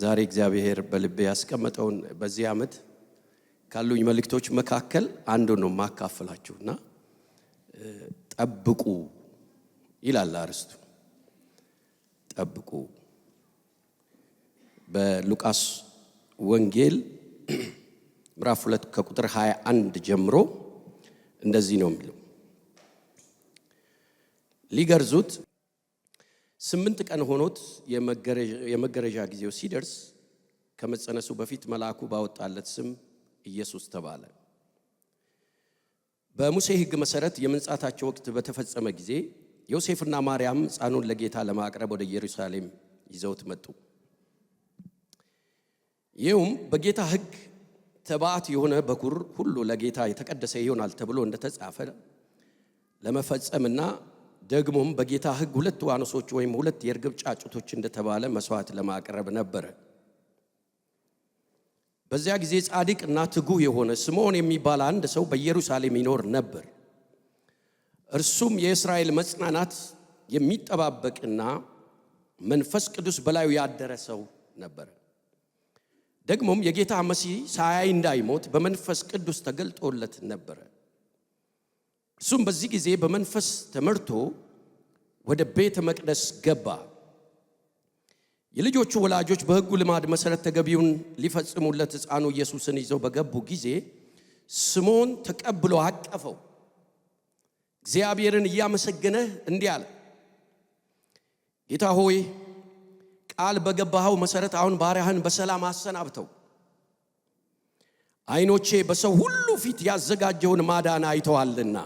ዛሬ እግዚአብሔር በልቤ ያስቀመጠውን በዚህ ዓመት ካሉኝ መልእክቶች መካከል አንዱ ነው ማካፈላችሁና ጠብቁ ይላል አርስቱ። ጠብቁ በሉቃስ ወንጌል ምዕራፍ 2 ከቁጥር 21 ጀምሮ እንደዚህ ነው የሚለው። ሊገርዙት 8 ቀን ሆኖት የመገረዣ ጊዜው ሲደርስ ከመጸነሱ በፊት መልአኩ ባወጣለት ስም ኢየሱስ ተባለ። በሙሴ ሕግ መሰረት የምንጻታቸው ወቅት በተፈጸመ ጊዜ ዮሴፍና ማርያም ሕፃኑን ለጌታ ለማቅረብ ወደ ኢየሩሳሌም ይዘውት መጡ። ይኸውም በጌታ ሕግ ተባዕት የሆነ በኩር ሁሉ ለጌታ የተቀደሰ ይሆናል ተብሎ እንደተጻፈ ለመፈጸምና ደግሞም በጌታ ሕግ 2 ዋኖሶች ወይም 2 የርግብ ጫጩቶች እንደተባለ መስዋዕት ለማቅረብ ነበር። በዚያ ጊዜ ጻድቅና ትጉህ የሆነ ስምዖን የሚባል አንድ ሰው በኢየሩሳሌም ይኖር ነበር። እርሱም የእስራኤል መጽናናት የሚጠባበቅና መንፈስ ቅዱስ በላዩ ያደረ ሰው ነበር። ደግሞም የጌታ መሲህ ሳያይ እንዳይሞት በመንፈስ ቅዱስ ተገልጦለት ነበር። እርሱም በዚህ ጊዜ በመንፈስ ተመርቶ ወደ ቤተ መቅደስ ገባ። የልጆቹ ወላጆች በሕጉ ልማድ መሰረት ተገቢውን ሊፈጽሙለት ሕፃኑ ኢየሱስን ይዘው በገቡ ጊዜ ስምዖን ተቀብሎ አቀፈው። እግዚአብሔርን እያመሰገነ እንዲህ አለ፣ ጌታ ሆይ ቃል በገባኸው መሰረት አሁን ባሪያህን በሰላም አሰናብተው። ዓይኖቼ በሰው ሁሉ ፊት ያዘጋጀውን ማዳን አይተዋልና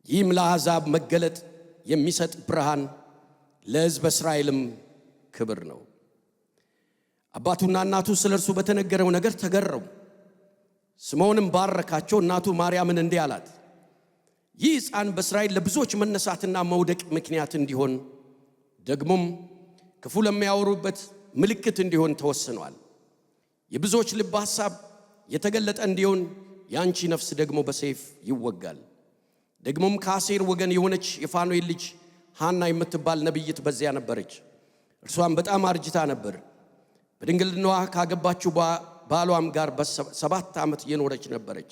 ይህም ለአሕዛብ መገለጥ የሚሰጥ ብርሃን ለሕዝበ እስራኤልም ክብር ነው። አባቱና እናቱ ስለ እርሱ በተነገረው ነገር ተገረሙ። ስምዖንም ባረካቸው። እናቱ ማርያምን እንዲህ አላት፣ ይህ ሕፃን በእስራኤል ለብዙዎች መነሳትና መውደቅ ምክንያት እንዲሆን ደግሞም ክፉ ለሚያወሩበት ምልክት እንዲሆን ተወስኗል። የብዙዎች ልብ ሐሳብ የተገለጠ እንዲሆን ያንቺ ነፍስ ደግሞ በሰይፍ ይወጋል። ደግሞም ከአሴር ወገን የሆነች የፋኑኤል ልጅ ሐና የምትባል ነቢይት በዚያ ነበረች። እርሷም በጣም አርጅታ ነበር። በድንግልናዋ ካገባችው ባሏም ጋር በ7 ዓመት የኖረች ነበረች።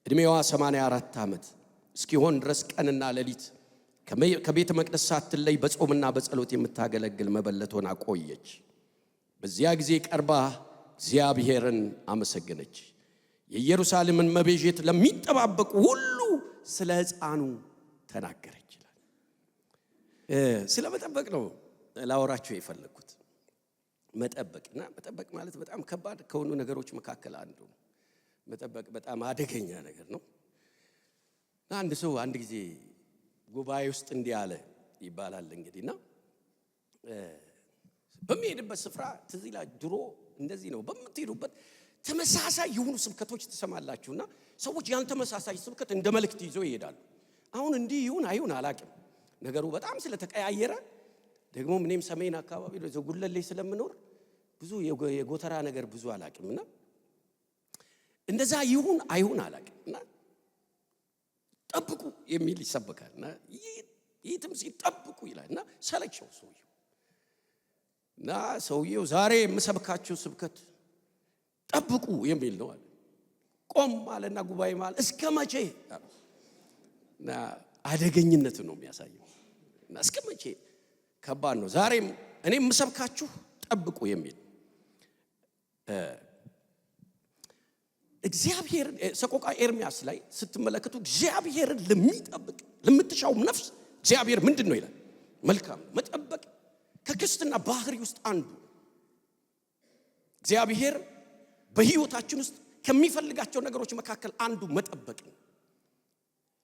ዕድሜዋ 84 ዓመት እስኪሆን ድረስ ቀንና ሌሊት ከቤተ መቅደስ ሳትለይ በጾምና በጸሎት የምታገለግል መበለት ሆና ቆየች። በዚያ ጊዜ ቀርባ እግዚአብሔርን አመሰገነች። የኢየሩሳሌምን መቤዠት ለሚጠባበቁ ሁሉ ስለ ሕፃኑ ተናገረች ይላል። ስለ መጠበቅ ነው ላወራችሁ የፈለኩት። መጠበቅና መጠበቅ ማለት በጣም ከባድ ከሆኑ ነገሮች መካከል አንዱ ነው። መጠበቅ በጣም አደገኛ ነገር ነው። አንድ ሰው አንድ ጊዜ ጉባኤ ውስጥ እንዲህ አለ ይባላል እንግዲህና በሚሄድበት ስፍራ ትዝ ይላል። ድሮ እንደዚህ ነው። በምትሄዱበት ተመሳሳይ የሆኑ ስብከቶች ትሰማላችሁና ሰዎች ያን ተመሳሳይ ስብከት እንደ መልእክት ይዘው ይሄዳሉ። አሁን እንዲህ ይሁን አይሁን አላቅም፣ ነገሩ በጣም ስለተቀያየረ ደግሞ እኔም ሰሜን አካባቢ ጉለሌ ስለምኖር ብዙ የጎተራ ነገር ብዙ አላቅምና እንደዛ ይሁን አይሁን አላቅምና ጠብቁ የሚል ይሰበካልና ይትም ሲጠብቁ ይላልና ሰለቸው ሰውየው ዛሬ የምሰብካችሁ ስብከት ጠብቁ የሚል ነው አለ። ቆም አለና ጉባኤ ማለት እስከ መቼ እና አደገኝነት ነው የሚያሳየው። እና እስከ መቼ ከባድ ነው። ዛሬም እኔ የምሰብካችሁ ጠብቁ የሚል እግዚአብሔር ሰቆቃ ኤርምያስ ላይ ስትመለከቱ እግዚአብሔርን ለሚጠብቅ ለምትሻው ነፍስ እግዚአብሔር ምንድነው ይላል? መልካም መጠበቅ ከክርስትና ባህሪ ውስጥ አንዱ። እግዚአብሔር በሕይወታችን ውስጥ ከሚፈልጋቸው ነገሮች መካከል አንዱ መጠበቅ ነው።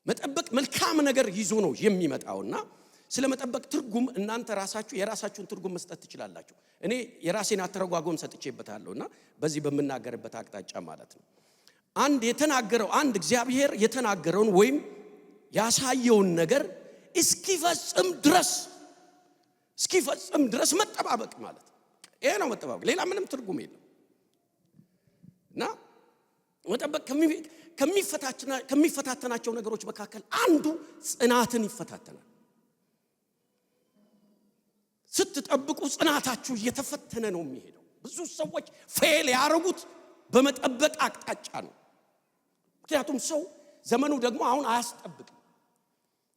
መጠበቅ መልካም ነገር ይዞ ነው የሚመጣውና ስለ መጠበቅ ትርጉም እናንተ ራሳችሁ የራሳችሁን ትርጉም መስጠት ትችላላችሁ። እኔ የራሴን አተረጓጎም ሰጥቼበታለሁና በዚህ በመናገርበት አቅጣጫ ማለት ነው። አንድ እግዚአብሔር የተናገረውን ወይም ያሳየውን ነገር እስኪፈጽም ድረስ መጠባበቅ ማለት ይሄ ነው መጠባበቅ። ሌላ ምንም ትርጉም የለም። እና መጠበቅ ከሚፈታተናቸው ነገሮች መካከል አንዱ ጽናትን ይፈታተናል። ስትጠብቁ ጽናታችሁ እየተፈተነ ነው የሚሄደው። ብዙ ሰዎች ፌል ያረጉት በመጠበቅ አቅጣጫ ነው። ምክንያቱም ሰው ዘመኑ ደግሞ አሁን አያስጠብቅም።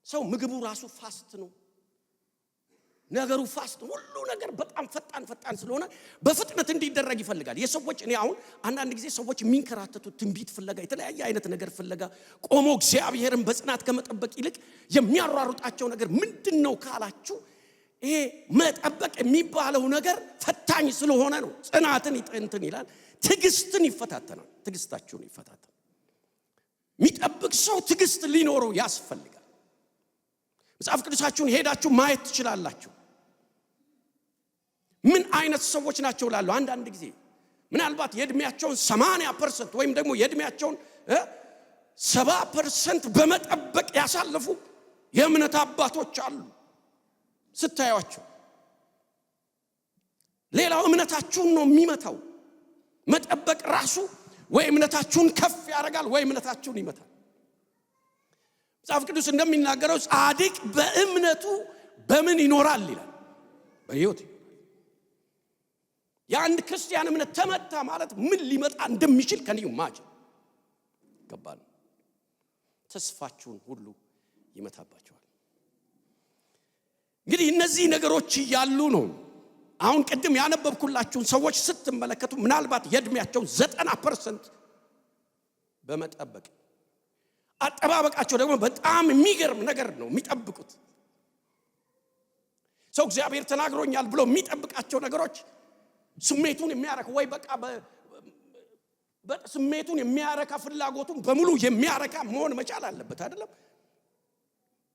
ሰው ምግቡ ራሱ ፋስት ነው፣ ነገሩ ፋስት፣ ሁሉ ነገር በጣም ፈጣን ስለሆነ በፍጥነት እንዲደረግ ይፈልጋል። የሰዎች እኔ አሁን አንዳንድ ጊዜ ሰዎች የሚንከራተቱት ትንቢት ፍለጋ የተለያየ አይነት ነገር ፍለጋ ቆሞ እግዚአብሔርን በጽናት ከመጠበቅ ይልቅ የሚያሯሩጣቸው ነገር ምንድነው ካላችሁ ይሄ መጠበቅ የሚባለው ነገር ፈታኝ ስለሆነ ነው። ጽናትን ይጠንትን ይላል፣ ትዕግስትን ይፈታተናል። ትዕግስታችሁን ይፈታተናል። የሚጠብቅ ሰው ትዕግስት ሊኖረው ያስፈልጋል። መጽሐፍ ቅዱሳችሁን ሄዳችሁ ማየት ትችላላችሁ። ምን አይነት ሰዎች ናቸው ላሉ አንዳንድ ጊዜ ምናልባት የእድሜያቸውን 80% ወይም ደግሞ የእድሜያቸውን 70% በመጠበቅ ያሳለፉ የእምነት አባቶች አሉ። ስታዩአቸው ሌላው እምነታችሁን ነው የሚመታው። መጠበቅ ራሱ ወይ እምነታችሁን ከፍ ያደርጋል ወይ እምነታችሁን ይመታል። መጽሐፍ ቅዱስ እንደሚናገረው ጻድቅ በእምነቱ በምን ይኖራል ይላል? በሕይወት። የአንድ ክርስቲያን እምነት ተመታ ማለት ምን ሊመጣ እንደሚችል ከኒው ማጅ ከባድ። ተስፋችሁን ሁሉ ይመታባችኋል። እንግዲህ እነዚህ ነገሮች ያሉ ነው። አሁን ቅድም ያነበብኩላችሁን ሰዎች ስትመለከቱ ምናልባት የእድሜያቸውን 90% በመጠበቅ አጠባበቃቸው ደግሞ በጣም የሚገርም ነገር ነው የሚጠብቁት። ሰው እግዚአብሔር ተናግሮኛል ብሎ የሚጠብቃቸው ነገሮች ስሜቱን የሚያረካ ወይ በቃ ስሜቱን የሚያረካ ፍላጎቱን በሙሉ የሚያረካ መሆን መቻል አለበት አይደለም?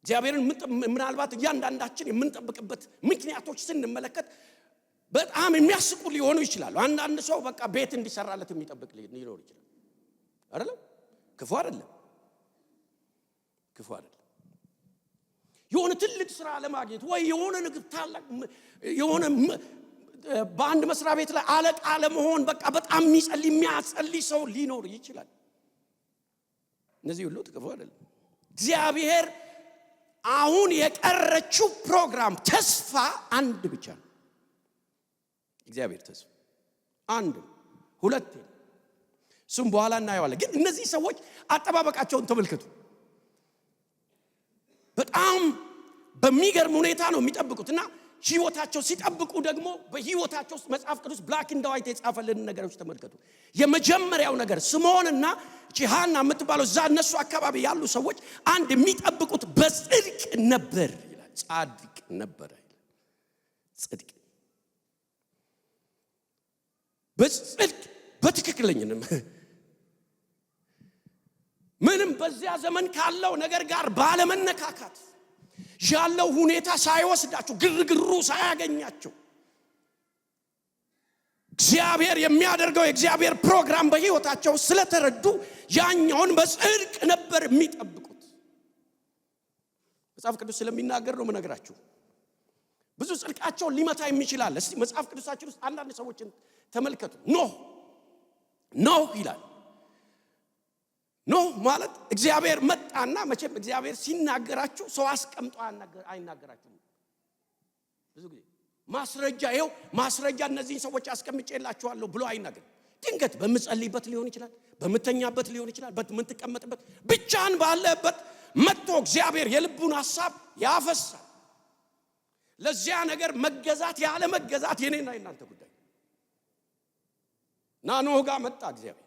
እግዚአብሔርን ምናልባት እያንዳንዳችን የምንጠብቅበት ምክንያቶች ስንመለከት በጣም የሚያስቁ ሊሆኑ ይችላሉ። አንዳንድ ሰው በቃ ቤት እንዲሰራለት የሚጠብቅ ሊኖር ይችላል አይደለም? ክፉ አይደለም። የሆነ ትልቅ ስራ ለማግኘት ወይ የሆነ ነገር ታላቅ የሆነ በአንድ መስሪያ ቤት ላይ አለቃ ለመሆን በቃ በጣም የሚያጸልይ ሰው ሊኖር ይችላል። እነዚህ ሁሉ ክፉ አይደለም። እግዚአብሔር አሁን የቀረችው ፕሮግራም ተስፋ አንድ ብቻ ነው። እግዚአብሔር ተስፋ አንድ ሁለት እሱም በኋላ እናየዋለን። ግን እነዚህ ሰዎች አጠባበቃቸውን ተመልከቱ። በጣም በሚገርም ሁኔታ ነው የሚጠብቁትና ህይወታቸው ሲጠብቁ ደግሞ በህይወታቸው ውስጥ መጽሐፍ ቅዱስ ብላክ ኤንድ ዋይት የጻፈልን ነገሮች ተመልከቱ። የመጀመሪያው ነገር ስምዖንና ሐና የምትባለው እዛ እነሱ አካባቢ ያሉ ሰዎች አንድ የሚጠብቁት በጽድቅ ነበር ይላል። ጻድቅ ነበር ይላል። ጽድቅ በጽድቅ በትክክለኝነት ምንም በዚያ ዘመን ካለው ነገር ጋር ባለመነካካት ያለው ሁኔታ ሳይወስዳቸው ግርግሩ ሳያገኛቸው እግዚአብሔር የሚያደርገው የእግዚአብሔር ፕሮግራም በህይወታቸው ስለተረዱ ያኛውን በጽድቅ ነበር የሚጠብቁት። መጽሐፍ ቅዱስ ስለሚናገር ነው የምነግራችሁ። ብዙ ጽድቃቸውን ሊመታ የሚችላል። እስቲ መጽሐፍ ቅዱሳችን ውስጥ አንዳንድ ሰዎችን ተመልከቱ። ኖህ ይላል። ኖህ ማለት እግዚአብሔር መጣና መቼም እግዚአብሔር ሲናገራችሁ ሰው አስቀምጦ አይናገራችሁም። ብዙ ጊዜ ማስረጃ እነዚህን ሰዎች አስቀምጬላችኋለሁ ብሎ አይናገር። ድንገት በምጸልይበት ሊሆን ይችላል፣ በምተኛበት ሊሆን ይችላል፣ በምትቀመጥበት ብቻን ባለበት መጥቶ እግዚአብሔር የልቡን ሐሳብ ያፈሳል። ለዚያ ነገር መገዛት ያለ መገዛት የኔና የናንተ ጉዳይ። ኖህ ጋር መጣ እግዚአብሔር።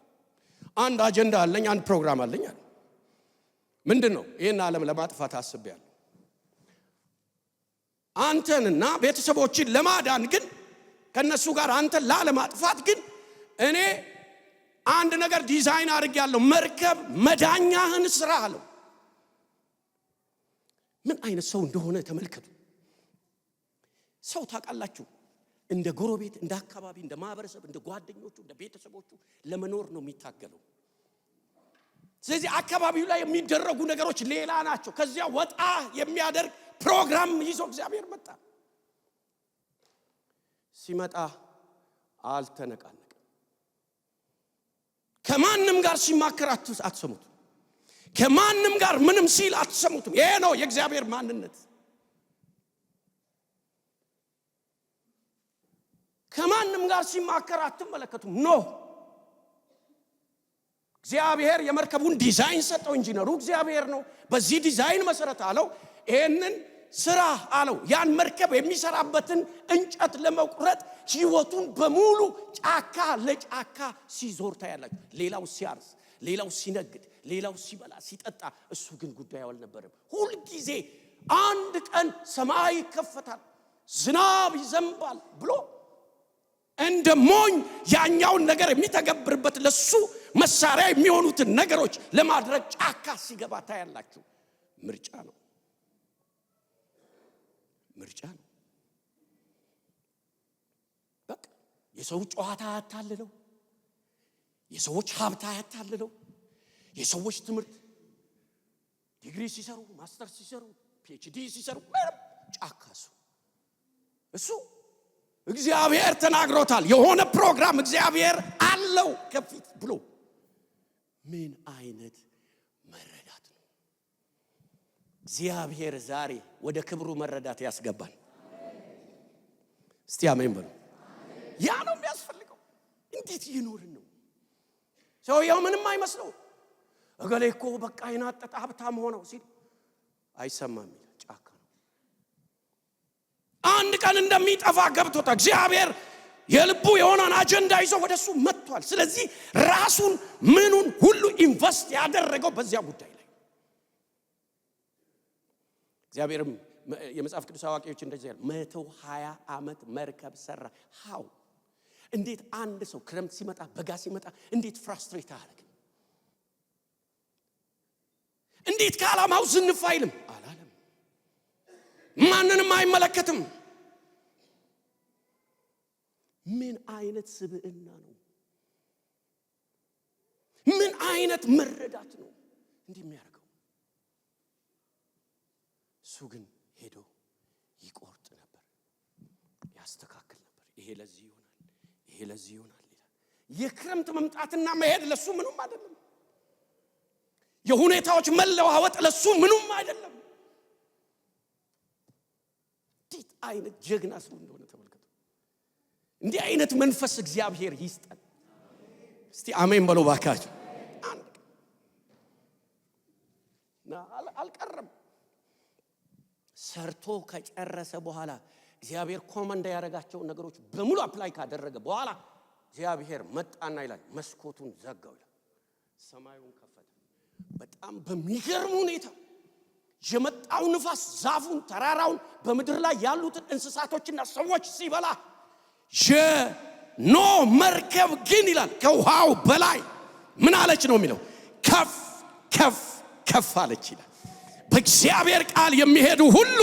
አንድ አጀንዳ አለኝ፣ አንድ ፕሮግራም አለኝ አለ። ምንድነው? ይሄን ዓለም ለማጥፋት አስቤያለሁ። አንተንና ቤተሰቦችን ለማዳን ግን ከነሱ ጋር አንተን ላለማጥፋት ግን እኔ አንድ ነገር ዲዛይን አድርጌያለሁ። መርከብ መዳኛህን ስራ አለው። ምን አይነት ሰው እንደሆነ ተመልከቱ። ሰው ታውቃላችሁ እንደ ጎረቤት፣ እንደ አካባቢ፣ እንደ ማህበረሰብ፣ እንደ ጓደኞቹ፣ እንደ ቤተሰቦቹ ለመኖር ነው የሚታገለው። ስለዚህ አካባቢው ላይ የሚደረጉ ነገሮች ሌላ ናቸው። ከዚያ ወጣ የሚያደርግ ፕሮግራም ይዞ እግዚአብሔር መጣ። ሲመጣ አልተነቃነቀም። ከማንም ጋር ሲማከር አትሰሙት። ከማንም ጋር ምንም ሲል አትሰሙትም። ይሄ ነው የእግዚአብሔር ማንነት። ከማንም ጋር ሲማከር አትመለከቱም። ኖ እግዚአብሔር የመርከቡን ዲዛይን ሰጠው። ኢንጂነሩ እግዚአብሔር ነው። በዚህ ዲዛይን መሰረት አለው ይሄንን ስራ አለው። ያን መርከብ የሚሰራበትን እንጨት ለመቁረጥ ህይወቱን በሙሉ ጫካ ለጫካ ሲዞር ታያላችሁ። ሌላው ሲያርስ፣ ሌላው ሲነግድ፣ ሌላው ሲበላ ሲጠጣ፣ እሱ ግን ጉዳዩ አልነበረም። ሁሉ ጊዜ አንድ ቀን ሰማይ ይከፈታል፣ ዝናብ ይዘንባል ብሎ እንደ ሞኝ ያኛውን ነገር የሚተገብርበት ለሱ መሳሪያ የሚሆኑትን ነገሮች ለማድረግ ጫካ ሲገባ ታያላችሁ። ምርጫ ነው። በቃ የሰው ጨዋታ ያታልለው፣ የሰዎች ሀብታ ያታልለው፣ የሰዎች ትምህርት ዲግሪ ሲሰሩ፣ ማስተር ሲሰሩ፣ ፒኤችዲ ሲሰሩ ጫካሱ እሱ እግዚአብሔር ተናግሮታል። የሆነ ፕሮግራም እግዚአብሔር አለው ከፊት ብሎ ምን አይነት መረዳት ነው! እግዚአብሔር ዛሬ ወደ ክብሩ መረዳት ያስገባል። እስቲ አሜን በሉ። ያ ነው የሚያስፈልገው። እንዴት ይኖርን ነው ሰውየው ምንም አይመስለው። እገሌ እኮ በቃ ይናጠጣ ሀብታም ሆነው ሲል አይሰማም። ጫካ ነው። አንድ ቀን እንደሚጠፋ ገብቶታል። እግዚአብሔር የልቡ የሆነን አጀንዳ ይዞ ወደሱ መጥቷል። ስለዚህ ራሱን ምኑን ሁሉ ኢንቨስት ያደረገው በዚያ ጉዳይ ላይ። እግዚአብሔርም የመጽሐፍ ቅዱስ አዋቂዎች እንደዚህ ያሉ 120 ዓመት መርከብ ሰራ። ሃው እንዴት አንድ ሰው ክረምት ሲመጣ በጋ ሲመጣ እንዴት ፍራስትሬት አደረገ? እንዴት ከዓላማው ዝንፍ አይልም? አላለም። ማንንም አይመለከትም። ምን አይነት ስብዕና ነው! ምን አይነት መረዳት ነው እንዲህ የሚያደርገው! እሱ ግን ሄዶ ይቆርጥ ነበር፣ ያስተካክል ነበር። ይሄ ለዚህ ይሆናል፣ ይሄ ለዚህ ይሆናል ይላል። የክረምት መምጣትና መሄድ ለሱ ምንም አይደለም። የሁኔታዎች መለዋወጥ ለሱ ምንም አይደለም። እንዴት አይነት ጀግና ሰው እንደሆነ ተመልከቱ። እንዲህ አይነት መንፈስ እግዚአብሔር ይስጠን። እስቲ አሜን በሉ ባካችሁ። አልቀረም። ሰርቶ ከጨረሰ በኋላ እግዚአብሔር ኮማንድ ያደረጋቸውን ነገሮች በሙሉ አፕላይ ካደረገ በኋላ እግዚአብሔር መጣና ይላል መስኮቱን ዘጋው ይላል። ሰማዩን ከፈተ። በጣም በሚገርም ሁኔታ የመጣው ንፋስ ዛፉን፣ ተራራውን፣ በምድር ላይ ያሉትን እንስሳቶችና ሰዎች ሲበላ የኖ መርከብ ግን ይላል ከውሃው በላይ ምን አለች ነው የሚለው? ከፍ ከፍ ከፍ አለች ይላል። በእግዚአብሔር ቃል የሚሄዱ ሁሉ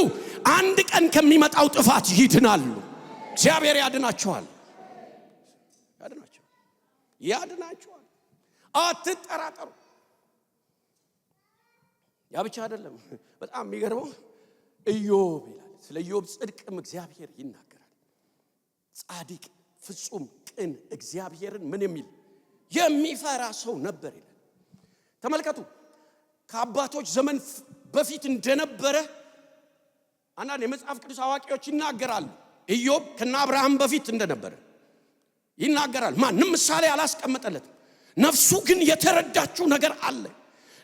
አንድ ቀን ከሚመጣው ጥፋት ይድናሉ። እግዚአብሔር ያድናቸዋል። ያድናቸዋል። አትጠራጠሩ። ያ ብቻ አይደለም። በጣም የሚገርመው ኢዮብ ይላል። ስለ ኢዮብ ጽድቅም እግዚአብሔር ይናገራል። ጻድቅ፣ ፍጹም፣ ቅን፣ እግዚአብሔርን ምን የሚል የሚፈራ ሰው ነበር ይላል። ተመልከቱ። ከአባቶች ዘመን በፊት እንደነበረ አንዳንድ የመጽሐፍ ቅዱስ አዋቂዎች ይናገራሉ። ኢዮብ ከነ አብርሃም በፊት እንደነበረ ይናገራል። ማንም ምሳሌ አላስቀመጠለትም። ነፍሱ ግን የተረዳችው ነገር አለ።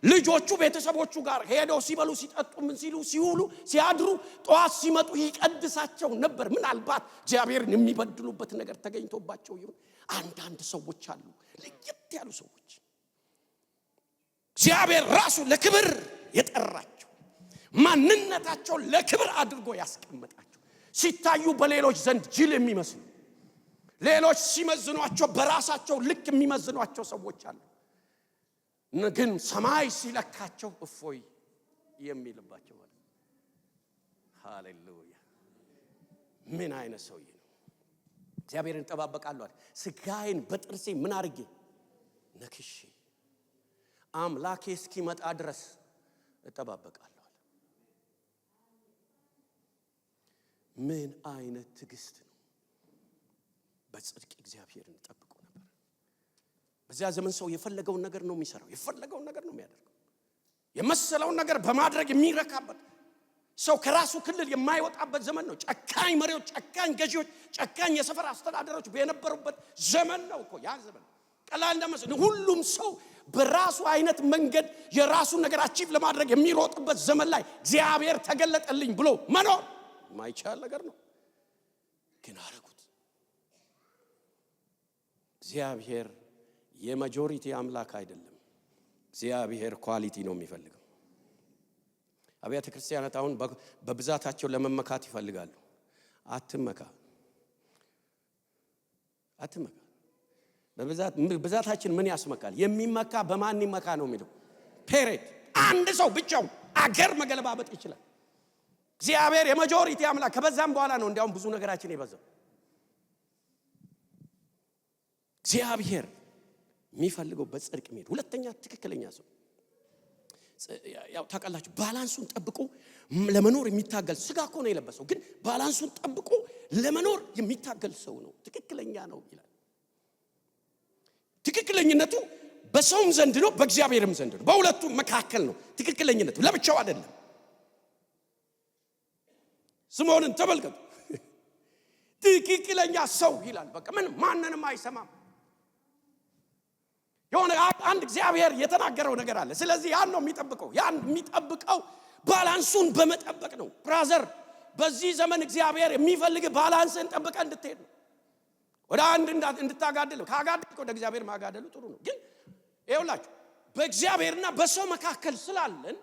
ልጆቹ ቤተሰቦቹ ጋር ሄደው ሲበሉ ሲጠጡ ምን ሲሉ ሲውሉ ሲያድሩ ጧት ሲመጡ ይቀድሳቸው ነበር። ምናልባት እግዚአብሔርን የሚበድሉበት ነገር ተገኝቶባቸው ይሁን። አንዳንድ ሰዎች አሉ፣ ለየት ያሉ ሰዎች እግዚአብሔር ራሱ ለክብር የጠራቸው፣ ማንነታቸው ለክብር አድርጎ ያስቀመጣቸው፣ ሲታዩ በሌሎች ዘንድ ጅል የሚመስሉ፣ ሌሎች ሲመዝኗቸው በራሳቸው ልክ የሚመዝኗቸው ሰዎች አሉ። ግን ሰማይ ሲለካቸው እፎይ የሚልባቸው ማለት። ሃሌሉያ! ምን አይነት ሰውዬ ነው! እግዚአብሔርን ተጠባበቃለሁ አለ። ስጋዬን በጥርሴ ምን አድርጌ ነክሼ አምላኬ እስኪመጣ ድረስ እጠባበቃለሁ አለ። ምን አይነት ትዕግስት ነው! በጽድቅ እግዚአብሔርን ጠብቆ ነበር። በዚያ ዘመን ሰው የፈለገውን ነገር ነው የሚሰራው፣ የፈለገውን ነገር ነው የሚያደርገው፣ የመሰለውን ነገር በማድረግ የሚረካበት፣ ሰው ከራሱ ክልል የማይወጣበት ዘመን ነው። ጨካኝ መሪዎች፣ ጨካኝ ገዢዎች፣ ጨካኝ የሰፈር አስተዳደሮች የነበሩበት ዘመን ነው እኮ ያ ዘመን። ቀላል እንደመስል ሁሉም ሰው በራሱ አይነት መንገድ የራሱን ነገር አቺቭ ለማድረግ የሚሮጥበት ዘመን ላይ እግዚአብሔር ተገለጠልኝ ብሎ መኖር ማይቻል ነገር ነው። ግን አረጉት። እግዚአብሔር የማጆሪቲ አምላክ አይደለም። እግዚአብሔር ኳሊቲ ነው የሚፈልገው። አብያተ ክርስቲያናት አሁን በብዛታቸው ለመመካት ይፈልጋሉ። አትመካ። በብዛታችን ምን ያስመካል? የሚመካ በማን ይመካ ነው የሚለው ፔሬድ። አንድ ሰው ብቻው አገር መገለባበጥ ይችላል። እግዚአብሔር የማጆሪቲ አምላክ ከበዛም በኋላ ነው እንዲያውም ብዙ ነገራችን የበዛው። እግዚአብሔር የሚፈልገው በጽድቅ መሄድ። ሁለተኛ ትክክለኛ ሰው ያው ታውቃላችሁ ባላንሱን ጠብቆ ለመኖር የሚታገል ስጋ እኮ ነው የለበሰው፣ ግን ባላንሱን ጠብቆ ለመኖር የሚታገል ሰው ነው ትክክለኛ ነው ይላል። ትክክለኝነቱ በሰውም ዘንድ ነው በእግዚአብሔርም ዘንድ ነው። በሁለቱም መካከል ነው ትክክለኝነቱ፣ ለብቻው አይደለም። ስምዖንን ተመልከቱ። ትክክለኛ ሰው ይላል። በቃ ምን ማንንም አይሰማም። የሆነ አንድ እግዚአብሔር የተናገረው ነገር አለ። ስለዚህ ያን ነው የሚጠብቀው። ያን የሚጠብቀው ባላንሱን በመጠበቅ ነው። ብራዘር በዚህ ዘመን እግዚአብሔር የሚፈልግ ባላንስን ጠብቀ እንድትሄድ ነው። ወደ አንድ እንድታጋደል ካጋደልክ ወደ እግዚአብሔር ማጋደሉ ጥሩ ነው። ግን ይኸውላችሁ በእግዚአብሔርና በሰው መካከል ስላለን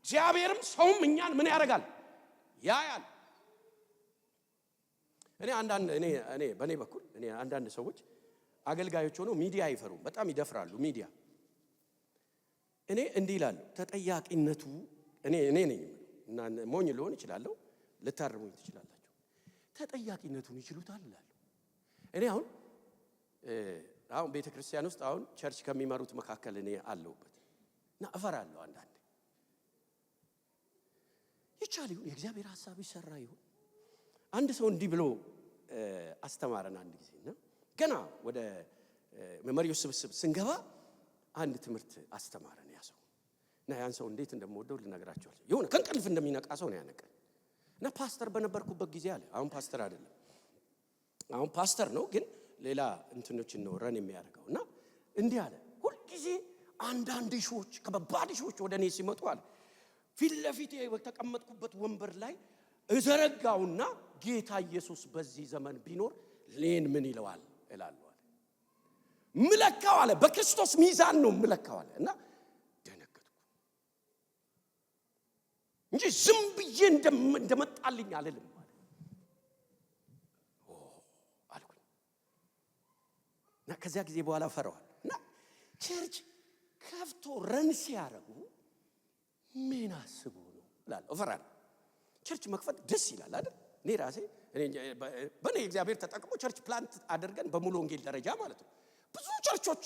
እግዚአብሔርም ሰውም እኛን ምን ያደርጋል? ያያል። እኔ በኔ በኩል አንዳንድ ሰዎች አገልጋዮች ሆነው ሚዲያ አይፈሩም፣ በጣም ይደፍራሉ። ሚዲያ እኔ እንዲህ ይላሉ፣ ተጠያቂነቱ እኔ ነኝ እና ሞኝ ልሆን እችላለሁ፣ ልታርሙኝ ትችላላችሁ። ተጠያቂነቱን ይችሉታል ይላሉ። እኔ አሁን ቤተክርስቲያን ውስጥ አሁን ቸርች ከሚመሩት መካከል እኔ አለሁበት እና እፈራለሁ። አንዳንዴ ይቻል ይሁን የእግዚአብሔር ሐሳብ ይሰራ ይሁን። አንድ ሰው እንዲህ ብሎ አስተማረን አንድ ጊዜና ገና ወደ መሪዎች ስብስብ ስንገባ አንድ ትምህርት አስተማረን ያ ሰው እና ያን ሰው እንዴት እንደምወደው ልነግራችሁ አልችልም። የሆነ ከእንቅልፍ እንደሚነቃ ሰው ነው ያነቀኝ። እና ፓስተር በነበርኩበት ጊዜ አለ። አሁን ፓስተር አይደለም፣ አሁን ፓስተር ነው፣ ግን ሌላ እንትኖችን ነው ረን የሚያደርገው። እና እንዲህ አለ፣ ሁል ጊዜ አንዳንድ ሾች ከባድ ሾች ወደ እኔ ሲመጡ አለ ፊት ለፊቴ በተቀመጥኩበት ወንበር ላይ እዘረጋውና ጌታ ኢየሱስ በዚህ ዘመን ቢኖር ሌን ምን ይለዋል እላለሁ አለ። ምለካው አለ በክርስቶስ ሚዛን ነው ምለካው አለ። እና ደነገጥኩ እንጂ ዝም ብዬ እንደመጣልኝ አልልም አለ። አልኩኝ እና ከዚያ ጊዜ በኋላ ፈራዋል። እና ቸርች ከፍቶ ረን ሲያረጉ ምን አስቡ ነው እላለሁ፣ እፈራለሁ። ቸርች መክፈት ደስ ይላል አይደል? እኔ ራሴ በኔ እግዚአብሔር ተጠቅሞ ቸርች ፕላንት አድርገን በሙሉ ወንጌል ደረጃ ማለት ነው ብዙ ቸርቾች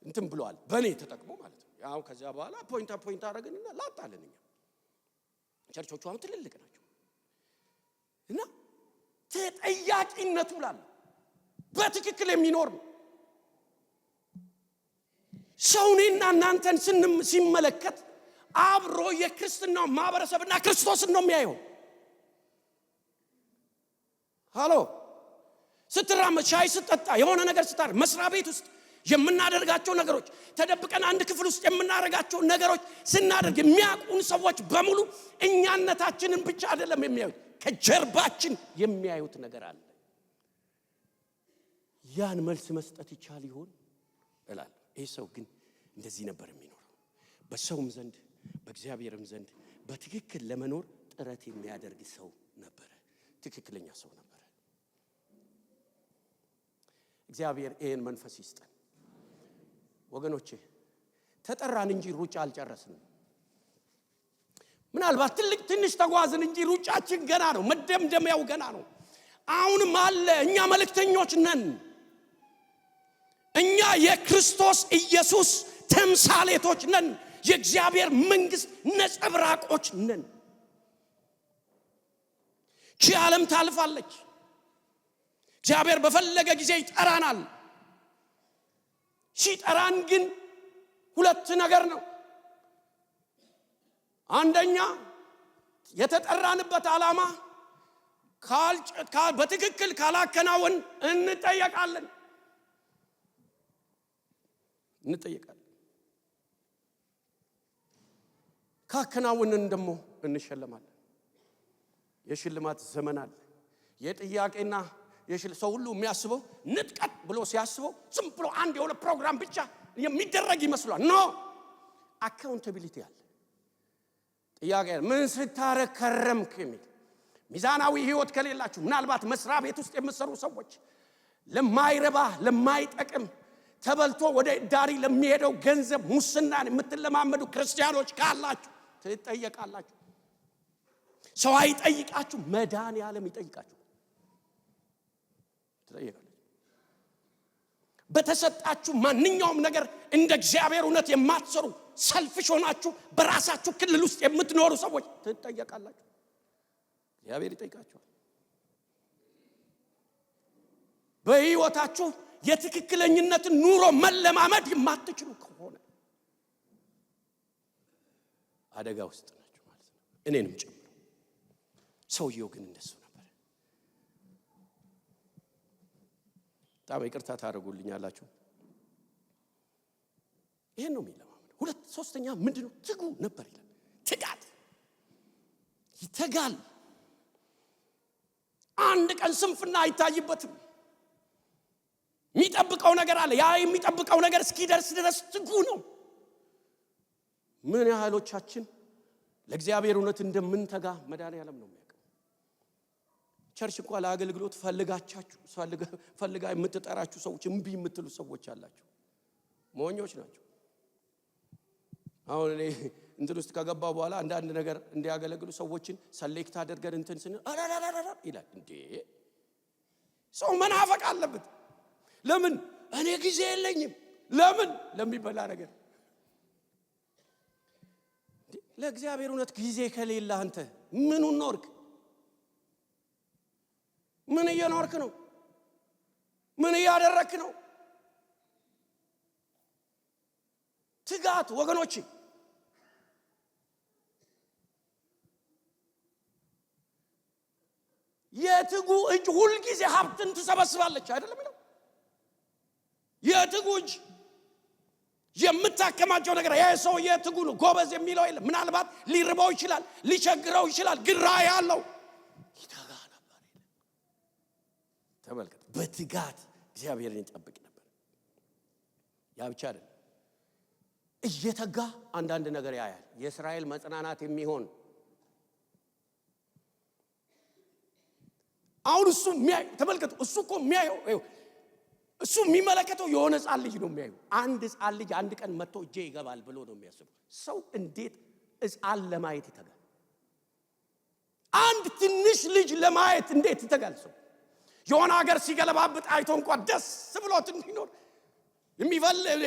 እንትን ብለዋል፣ በኔ ተጠቅሞ ማለት ነው። ያው ከዚያ በኋላ ፖይንት አደረግንና ላጣለን። እኛ ቸርቾቹ አሁን ትልልቅ ናቸው። እና ተጠያቂነቱ ላለ በትክክል የሚኖር ነው። ሰውኔና እናንተን ሲመለከት አብሮ የክርስትናው ማህበረሰብና ክርስቶስን ነው የሚያየው። ሃሎ ስትራመድ፣ ሻይ ስትጠጣ፣ የሆነ ነገር ስታደርግ፣ መስሪያ ቤት ውስጥ የምናደርጋቸው ነገሮች፣ ተደብቀን አንድ ክፍል ውስጥ የምናደርጋቸው ነገሮች ስናደርግ የሚያውቁን ሰዎች በሙሉ እኛነታችንን ብቻ አይደለም የሚያዩት፣ ከጀርባችን የሚያዩት ነገር አለ። ያን መልስ መስጠት ይቻል ይሆን እላለሁ። ይህ ሰው ግን እንደዚህ ነበር የሚኖረው። በሰውም ዘንድ በእግዚአብሔርም ዘንድ በትክክል ለመኖር ጥረት የሚያደርግ ሰው ነበረ። ትክክለኛ ሰው ነበረ። እግዚአብሔር ይሄን መንፈስ ይስጠን ወገኖቼ። ተጠራን እንጂ ሩጫ አልጨረስንም። ምናልባት ትንሽ ተጓዝን እንጂ ሩጫችን ገና ነው። መደምደሚያው ገና ነው። አሁንም አለ። እኛ መልእክተኞች ነን። እኛ የክርስቶስ ኢየሱስ ተምሳሌቶች ነን። የእግዚአብሔር መንግስት ነጸብራቆች ነን። ይህች ዓለም ታልፋለች። እግዚአብሔር በፈለገ ጊዜ ይጠራናል። ሲጠራን ግን ሁለት ነገር ነው። አንደኛ የተጠራንበት ዓላማ በትክክል ካላከናወን እንጠየቃለን። ካከናወንን ደግሞ እንሸለማለን። የሽልማት ዘመን አለ። የጥያቄና ሰው ሁሉ የሚያስበው ንጥቀት ብሎ ሲያስበው ዝም ብሎ አንድ የሆነ ፕሮግራም ብቻ የሚደረግ ይመስላል። ኖ አካውንታቢሊቲ አለ። ጥያቄ ምን ስታረግ ከረምክ የሚል ሚዛናዊ ህይወት ከሌላችሁ ምናልባት መስሪያ ቤት ውስጥ የምትሰሩ ሰዎች ለማይረባ ለማይጠቅም ተበልቶ ወደ ዳሪ ለሚሄደው ገንዘብ ሙስናን የምትለማመዱ ክርስቲያኖች ካላችሁ ትጠየቃላችሁ። ሰው አይጠይቃችሁ፣ መድኃኔዓለም ይጠይቃችሁ። ትጠየቃላችሁ። በተሰጣችሁ ማንኛውም ነገር እንደ እግዚአብሔር እውነት የማትሰሩ ሰልፍሽ ሆናችሁ በራሳችሁ ክልል ውስጥ የምትኖሩ ሰዎች ትጠየቃላችሁ። እግዚአብሔር ይጠይቃችኋል። በህይወታችሁ የትክክለኝነትን ኑሮ መለማመድ የማትችሉ ከሆነ አደጋ ውስጥ ናችሁ ማለት ነው፣ እኔንም ጨምሮ። ሰውየው ግን እንደሱ ነበር። በጣም ይቅርታ ታደርጉልኛላችሁ። ይሄን ነው የሚለማመድ። ሶስተኛ ምንድነው? ትጉ ነበር ይላል። ትጋት ይተጋል። አንድ ቀን ስንፍና አይታይበትም። የሚጠብቀው ነገር አለ። ያ የሚጠብቀው ነገር እስኪደርስ ድረስ ትጉ ነው። ምን ያህሎቻችን ለእግዚአብሔር እውነት እንደምንተጋ መድኃኔዓለም ነው የሚያውቀው። ቸርች እንኳን ለአገልግሎት ፈልጋ የምትጠራችሁ ሰዎች እምቢ የምትሉ ሰዎች አላችሁ። ሞኞች ናቸው። አሁን እኔ እንትን ውስጥ ከገባ በኋላ አንዳንድ ነገር እንዲያገለግሉ ሰዎችን ሰሌክት አድርገን እንትን ስንል ይላል። እንዴ ሰው መናፈቅ አለበት። ለምን? እኔ ጊዜ የለኝም። ለምን? ለሚበላ ነገር። ለእግዚአብሔር እውነት ጊዜ ከሌለ አንተ ምኑን ኖርክ? ምን እየኖርክ ነው? ምን እያደረክ ነው? ትጋት ወገኖች፣ የትጉ እጅ ሁሉ ጊዜ ሀብትን ትሰበስባለች አይደለም ነው? የትጉ እጅ የምታከማቸው ነገር ያ ሰው የትጉ ነው። ጎበዝ የሚለው የለም። ምናልባት ሊርበው ይችላል፣ ሊቸግረው ይችላል፣ ግራ ያለው ይተጋ ነበር። ተመልከቱ፣ በትጋት እግዚአብሔርን ይጠብቅ ነበር። ያ ብቻ አይደለም፣ እየተጋ አንዳንድ ነገር ያያል። የእስራኤል መጽናናት የሚሆን አሁን እሱ የሚያይ ተመልከቱ። እሱ እኮ የሚያየው እሱ የሚመለከተው የሆነ ሕፃን ልጅ ነው የሚያየው። አንድ ሕፃን ልጅ አንድ ቀን መጥቶ እጄ ይገባል ብሎ ነው የሚያስበው። ሰው እንዴት ሕፃን ለማየት ይተጋል? አንድ ትንሽ ልጅ ለማየት እንዴት ይተጋል ሰው? የሆነ ሀገር ሲገለባብጥ አይቶ እንኳን ደስ ብሎት እንዲኖር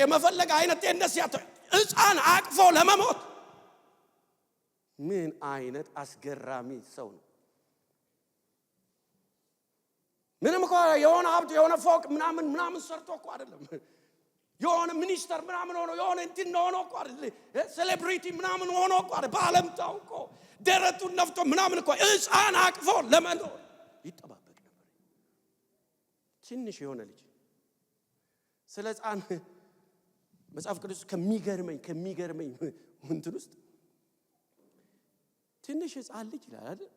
የመፈለግ አይነት እንደስ ያተ ሕፃን አቅፎ ለመሞት ምን አይነት አስገራሚ ሰው ነው! ምንም እኮ የሆነ ሀብት የሆነ ፎቅ ምናምን ሰርቶ እኮ አይደለም። የሆነ ሚኒስተር ምናምን ሆኖ የሆነ እንትን ሆኖ እኮ አይደለም። ሴሌብሪቲ ምናምን ሆኖ እኮ አይደለም። በዓለም ታውቆ ደረቱን ነፍቶ ምናምን እኮ ሕፃን አቅፎ ለመኖር ይጠባበቅ ነበር። ትንሽ የሆነ ልጅ ስለ ሕፃን መጽሐፍ ቅዱስ ከሚገርመኝ እንትን ውስጥ ትንሽ ሕፃን ልጅ ይላል አይደል?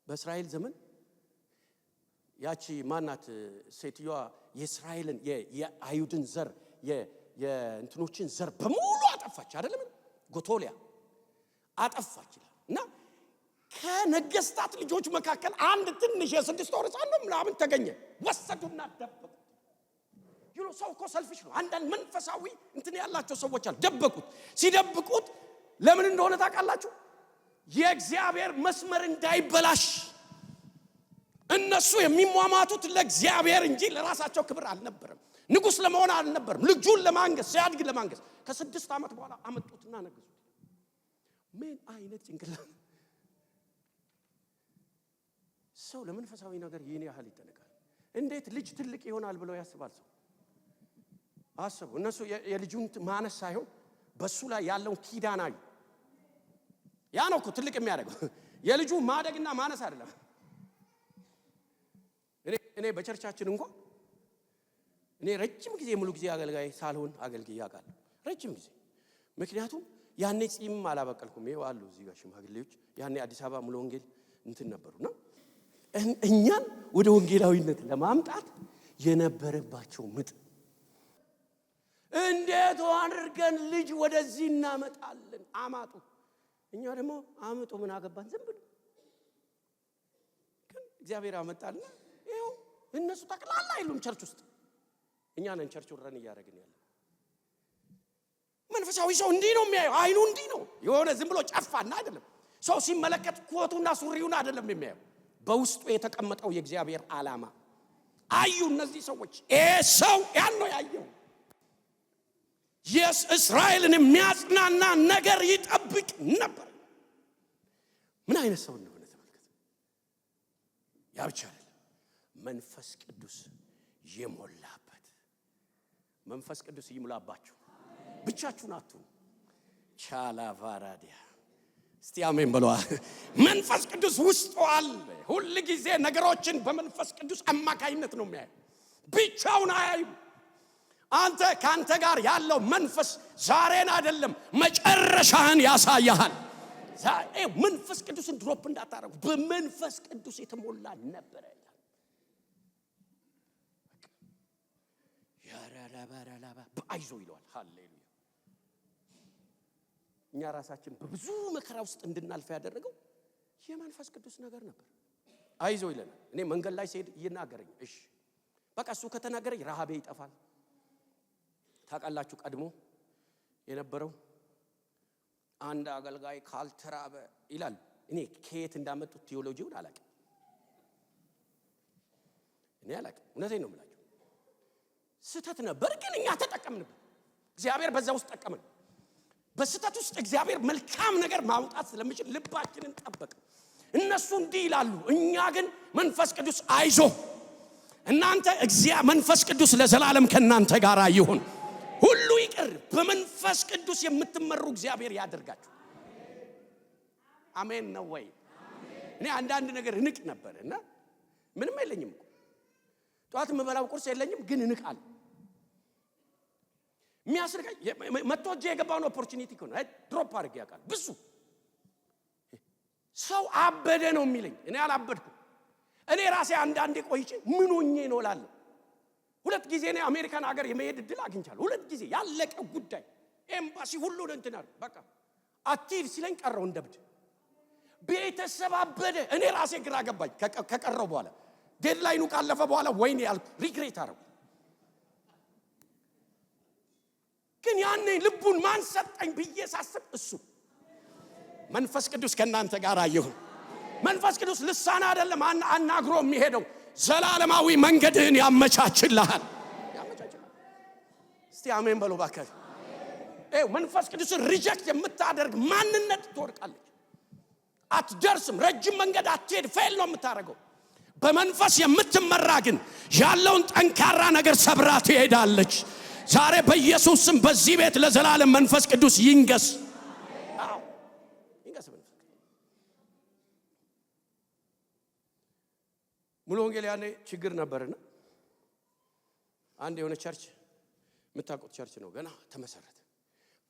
በእስራኤል ዘመን ያቺ ማናት ሴትዮዋ የእስራኤልን የአይሁድን ዘር የእንትኖችን ዘር በሙሉ አጠፋች አይደለም? ጎቶሊያ አጠፋች ይላል። እና ከነገስታት ልጆች መካከል አንድ ትንሽ የ6 ወር ሕፃን ነው ምናምን ተገኘ። ወሰዱና ደበቁት። ሰው እኮ ሰልፍሽ ነው። አንዳንድ መንፈሳዊ እንትን ያላቸው ሰዎች አሉ። ደበቁት። ሲደብቁት ለምን እንደሆነ ታውቃላችሁ? የእግዚአብሔር መስመር እንዳይበላሽ። እነሱ የሚሟሟቱት ለእግዚአብሔር እንጂ ለራሳቸው ክብር አልነበረም። ንጉስ ለመሆን አልነበረም። ልጁን ለማንገስ ሲያድግ ለማንገስ ከ6 ዓመት በኋላ አመጡትና ነገሱት። ምን አይነት ጭንቅላት! ሰው ለመንፈሳዊ ነገር ይህን ያህል ይጠነቃል? እንዴት ልጅ ትልቅ ይሆናል ብለው ያስባል ሰው? አስቡ። እነሱ የልጁን ማነስ ሳይሆን በሱ ላይ ያለውን ኪዳናዊ ያ ነው እኮ ትልቅ የሚያደርገው የልጁ ማደግና ማነስ አይደለም። እኔ በቸርቻችን እንኳን እኔ ረጅም ጊዜ ሙሉ ጊዜ አገልጋይ ሳልሆን አገልግዬ አውቃለሁ። ረጅም ጊዜ ምክንያቱም ያኔ ጺም አላበቀልኩም። ይሄው አሉ እዚህ ጋር ሽማግሌዎች ያኔ አዲስ አበባ ሙሉ ወንጌል እንትን ነበሩና እኛን ወደ ወንጌላዊነት ለማምጣት የነበረባቸው ምጥ እንዴት አድርገን ልጅ ወደዚህ እናመጣለን አማጡ። እኛ ደግሞ አመጡ ምን አገባን ዝም ብሎ ግን እግዚአብሔር አመጣልና ይሄው እነሱ ተቀላላ አይሉም ቸርች ውስጥ እኛ ነን ቸርቹን ረን እያደረግን ያለ። መንፈሳዊ ሰው እንዲህ ነው የሚያየው። አይኑ እንዲህ ነው የሆነ ዝም ብሎ ጨፋና አይደለም። ሰው ሲመለከት ኮቱና ሱሪውን አይደለም የሚያየው በውስጡ የተቀመጠው የእግዚአብሔር ዓላማ አዩ እነዚህ ሰዎች። ሰው ያን ነው ያየው። እስራኤልን የሚያጽናና ነገር ይጠብቅ ነበር። ምን አይነት ሰው እንደሆነ ተመልከቱ። ያ ብቻ አይደለም፣ መንፈስ ቅዱስ የሞላበት። መንፈስ ቅዱስ ይሙላባችሁ። ብቻችሁን አትሁኑ። ቻላቫራዲያ እስቲ አሜን በሉ። መንፈስ ቅዱስ ውስጡ አለ። ሁሉ ጊዜ ነገሮችን በመንፈስ ቅዱስ አማካይነት ነው የሚያየው። ብቻውን አያይም። አንተ ካንተ ጋር ያለው መንፈስ ዛሬን አይደለም መጨረሻህን ያሳያል። መንፈስ ቅዱስን ድሮፕ እንዳታረጉ። በመንፈስ ቅዱስ የተሞላ ነበር ይላል። ያራራባራላባ በአይዞ ይለዋል። ሃሌሉያ። እኛ ራሳችን በብዙ መከራ ውስጥ እንድናልፍ ያደረገው የመንፈስ ቅዱስ ነገር ነበር። አይዞ ይለናል። እኔ መንገድ ላይ ሲሄድ ይናገረኝ። እሺ በቃ እሱ ከተናገረኝ ረሃቤ ይጠፋል። ታውቃላችሁ ቀድሞ የነበረው አንድ አገልጋይ ካልተራበ ይላል። እኔ ከየት እንዳመጡት ቴዎሎጂውን አላውቅም። እውነቴን ነው የምላችሁ። ስህተት ነበር ግን እኛ ተጠቀምንበት። እግዚአብሔር በዛ ውስጥ ጠቀመን። በስህተት ውስጥ እግዚአብሔር መልካም ነገር ማውጣት ስለሚችል ልባችንን ጠበቀ። እነሱ እንዲህ ይላሉ፣ እኛ ግን መንፈስ ቅዱስ አይዞ እናንተ መንፈስ ቅዱስ ለዘላለም ከናንተ ጋር ይሁን፣ ሁሉ ይቅር፣ በመንፈስ ቅዱስ የምትመሩ እግዚአብሔር ያደርጋችሁ። አሜን ነው ወይ? እኔ አንዳንድ ነገር ንቅ ነበርና ምንም የለኝም እኮ ጧት የምበላው ቁርስ የለኝም ግን እንቃለሁ። የሚያስርቀኝ መጥቶጄ የገባውን ኦፖርቹኒቲ ነው ድሮፕ አድርጌ ያውቃል። ብዙ ሰው አበደ ነው የሚለኝ፣ እኔ አላበድኩም። እኔ ራሴ አንዳንዴ ቆይቼ ምን ሆኜ ነው እላለሁ። ሁለት ጊዜ እኔ አሜሪካን ሀገር የመሄድ እድል አግኝቻለሁ። ሁለት ጊዜ ያለቀ ጉዳይ ኤምባሲ ሁሉ እንትን አለ። በቃ አትሂድ ሲለኝ ቀረው እንደብድ። ቤተሰብ አበደ። እኔ ራሴ ግራ ገባኝ ከቀረው በኋላ ዴድላይኑ ካለፈ በኋላ ወይኔ ያልኩ ሪግሬት አረው። ግን ያኔ ልቡን ማን ሰጠኝ ብዬ ሳስብ እሱ መንፈስ ቅዱስ ከናንተ ጋር ይሁን። መንፈስ ቅዱስ ልሳን አይደለም አናግሮ የሚሄደው ዘላለማዊ መንገድህን ያመቻችልሃል። እስቲ አሜን በሉ ባከ። መንፈስ ቅዱስን ሪጀክት የምታደርግ ማንነት ትወድቃለች፣ አትደርስም። ረጅም መንገድ አትሄድ፣ ፌል ነው የምታደርገው። በመንፈስ የምትመራ ግን ያለውን ጠንካራ ነገር ሰብራ ትሄዳለች። ዛሬ በኢየሱስ ስም በዚህ ቤት ለዘላለም መንፈስ ቅዱስ ይንገስ። አዎ ይንገስ። ሙሉ ወንጌል ያኔ ችግር ነበርና አንድ የሆነ ቸርች የምታውቁት ቸርች ነው፣ ገና ተመሰረተ።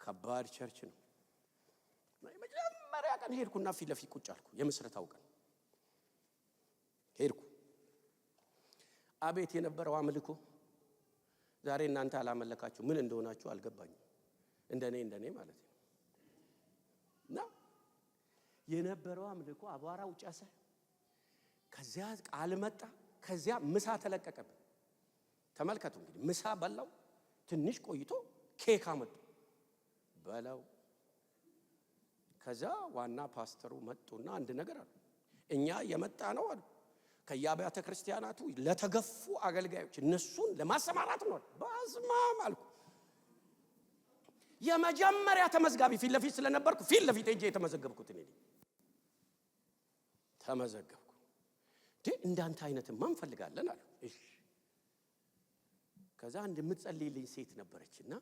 ከባድ ቸርች ነው። መጀመሪያ ቀን ሄድኩና ፊት ለፊት ቁጭ አልኩ። የምስረታው ቀን ሄድኩ። አቤት የነበረው አምልኮ! ዛሬ እናንተ አላመለካችሁ ምን እንደሆናችሁ አልገባኝም። እንደኔ ማለት ነው። እና የነበረው አምልኮ አቧራው ጫሰ። ከዚያ ቃል መጣ። ከዚያ ምሳ ተለቀቀብን። ተመልከቱ እንግዲህ ምሳ በላው። ትንሽ ቆይቶ ኬክ አመጡ በላው። ከዛ ዋና ፓስተሩ መጡና አንድ ነገር አሉ። እኛ የመጣ ነው አሉ ከያባተ ክርስቲያናቱ ለተገፉ አገልጋዮች እነሱን ለማሰማራት ነው። ባዝማም አልኩ። የመጀመሪያ ተመዝጋቢ ፊት ለፊት ስለነበርኩ ፊት ለፊት ሄጄ የተመዘገብኩት እኔ ተመዘገብኩ። እንዳንተ አይነትማ እንፈልጋለን አሉ። እሺ። ከዛ አንድ የምትጸልይልኝ ሴት ነበረችና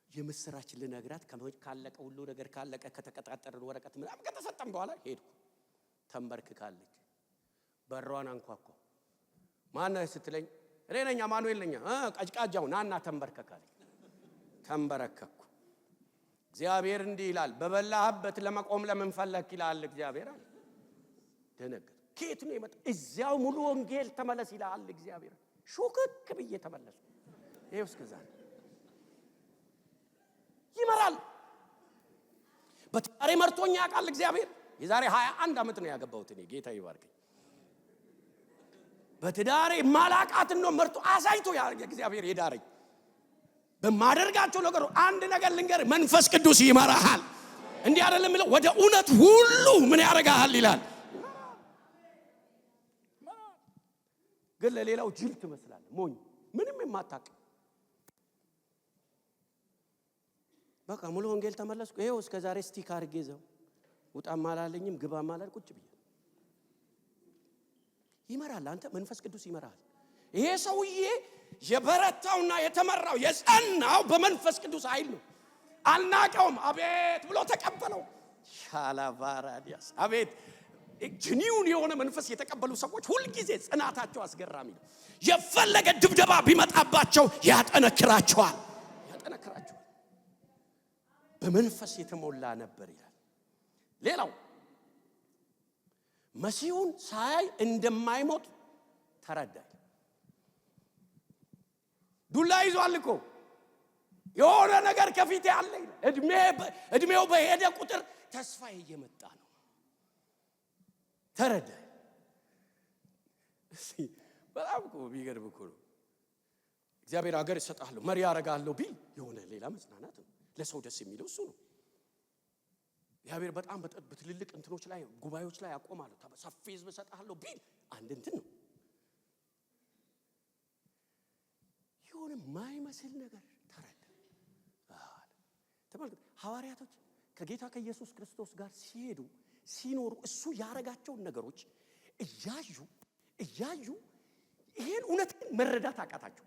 የምስራች ልነግራት ካለቀ ሁሉ ነገር ካለቀ ከተቀጣጠረን ወረቀት ምናምን ከተሰጠን በኋላ ሄድኩ። ተንበርክካለች። በሯን አንኳኳ። ማን ነው ስትለኝ እኔ ነኝ አማኑኤል ነኝ። ቀጭቃጃው ናና ተንበርከካለች። ተንበረከኩ። እግዚአብሔር እንዲህ ይላል በበላህበት ለመቆም ለምን ፈለክ ይላል እግዚአብሔር አለ። ደነገጥኩ። ከየት ነው የመጣው? እዚያው ሙሉ ወንጌል ተመለስ ይላል እግዚአብሔር። ሹክክ ብዬ ተመለስኩ። ይሄው እስከዛ ይመራል። በትዳሬ መርቶኛ ያውቃል እግዚአብሔር። የዛሬ 21 ዓመት ነው ያገባሁት እኔ። ጌታ ይባርከኝ። በትዳሬ ማላቃትን ነው መርቶ አሳይቶ እግዚአብሔር የዳረኝ። በማደርጋቸው ነገር አንድ ነገር ልንገር፣ መንፈስ ቅዱስ ይመራሃል። እንዲህ አይደለም የሚለው ወደ እውነት ሁሉ ምን ያደርጋል ይላል። ግን ለሌላው ጅል ትመስላለህ፣ ሞኝ፣ ምንም የማታውቅ። በቃ ሙሉ ወንጌል ተመለስኩ። ይሄው እስከ ዛሬ ስቲክ አድርጌ ዘው ውጣም አላለኝም ግባም አላል ቁጭ ብዬ። ይመራል። አንተ መንፈስ ቅዱስ ይመራል። ይሄ ሰውዬ የበረታውና የተመራው የጸናው በመንፈስ ቅዱስ ኃይል ነው። አልናቀውም። አቤት ብሎ ተቀበለው። ሻላቫራዲያስ አቤት። ጅኒውን የሆነ መንፈስ የተቀበሉ ሰዎች ሁሉ ጊዜ ጽናታቸው አስገራሚ ነው። የፈለገ ድብደባ ቢመጣባቸው ያጠነክራቸዋል። በመንፈስ የተሞላ ነበር ይላል። ሌላው መሲሁን ሳይ እንደማይሞት ተረዳ። ዱላ ይዟል እኮ የሆነ ነገር ከፊት ያለ እድሜው በሄደ ቁጥር ተስፋ እየመጣ ነው። ተረዳ። በጣም እኮ ቢገርም እኮ ነው። እግዚአብሔር ሀገር ይሰጣለሁ መሪ ያረጋለሁ ቢል የሆነ ሌላ መጽናናት ነው። ለሰው ደስ የሚለው እሱ ነው። እግዚአብሔር በጣም በትልልቅ እንትኖች ላይ ጉባኤዎች ላይ ያቆማለሁ ሰፊ ሕዝብ ሰጣለሁ ቢል አንድ እንትን ነው። የሆነ ማይመስል ነገር ተረዳ። ተመልከቱ፣ ሐዋርያቶች ከጌታ ከኢየሱስ ክርስቶስ ጋር ሲሄዱ ሲኖሩ እሱ ያረጋቸውን ነገሮች እያዩ ይሄን እውነት መረዳት አቃታቸው።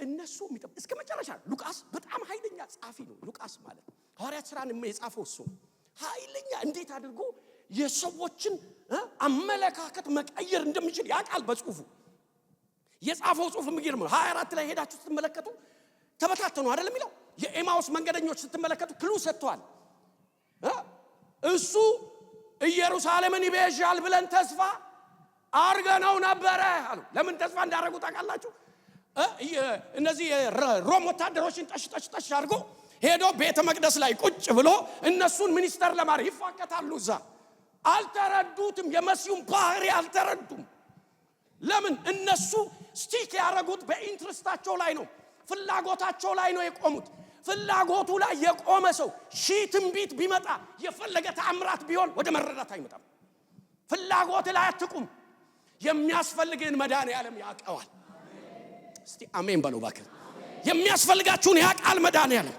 እነሱ እስከ መጨረሻ ሉቃስ በጣም ኃይለኛ ጻፊ ነው። ሉቃስ ማለት ሐዋርያት ሥራን የጻፈው እሱ ኃይለኛ እንዴት አድርጎ የሰዎችን አመለካከት መቀየር እንደሚችል ያውቃል። በጽሁፉ የጻፈው ጽሁፍ የሚገርም ነው። 24 ላይ ሄዳችሁ ስትመለከቱ ተበታተኑ አይደለም የሚለው። የኤማውስ መንገደኞች ስትመለከቱ ክሉ ሰጥቷል። እሱ ኢየሩሳሌምን ይቤዣል ብለን ተስፋ አርገነው ነበረ አሉ። ለምን ተስፋ እንዳረጉ ታውቃላችሁ? እነዚህ ሮም ወታደሮችን ጠሽ አድርጎ ሄዶ ቤተ መቅደስ ላይ ቁጭ ብሎ እነሱን ሚኒስተር ለማድረግ ይፋቀታሉ። እዛ አልተረዱትም። የመሲሁን ባህሪ አልተረዱም። ለምን? እነሱ ስቲክ ያደረጉት በኢንትረስታቸው ላይ ነው፣ ፍላጎታቸው ላይ ነው የቆሙት። ፍላጎቱ ላይ የቆመ ሰው ሺህ ትንቢት ቢመጣ የፈለገ ተአምራት ቢሆን ወደ መረዳት አይመጣም። ፍላጎት ላይ አትቁም። የሚያስፈልግህን መድኃኔዓለም ያውቀዋል። እስቲ አሜን በሉ እባክህ። የሚያስፈልጋችሁን ያውቃል መድኃኔዓለም።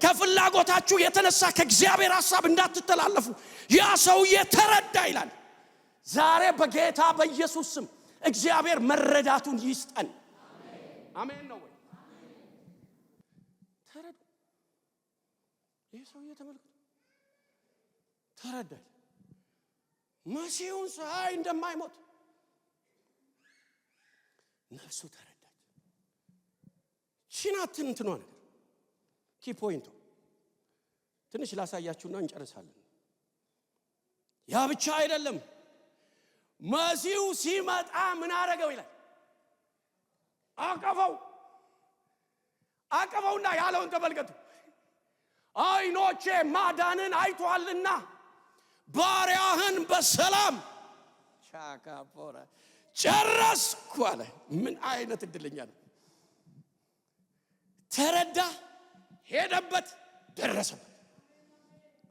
ከፍላጎታችሁ የተነሳ ከእግዚአብሔር ሐሳብ እንዳትተላለፉ ያ ሰውዬ ተረዳ ይላል። ዛሬ በጌታ በኢየሱስ ስም እግዚአብሔር መረዳቱን ይስጠን። አሜን ነው ወይ? ተረዳ። ይህ ሰውዬ ተመልከቱ፣ ተረዳ። መሲሁን ሳይ እንደማይሞት ነፍሱ ተረዳች። ቺናትን እንትኗ ነገር ኪ ፖይንቱ ትንሽ ላሳያችሁና እንጨርሳለን። ያ ብቻ አይደለም። መሲሁ ሲመጣ ምን አረገው ይላል? አቀፈውና ያለውን ተመልከቱ። አይኖቼ ማዳንን አይቷልና ባሪያህን በሰላም ቻካፖራ ጨረስኩ አለ። ምን አይነት እድለኛ ነው! ተረዳ፣ ሄደበት፣ ደረሰበት።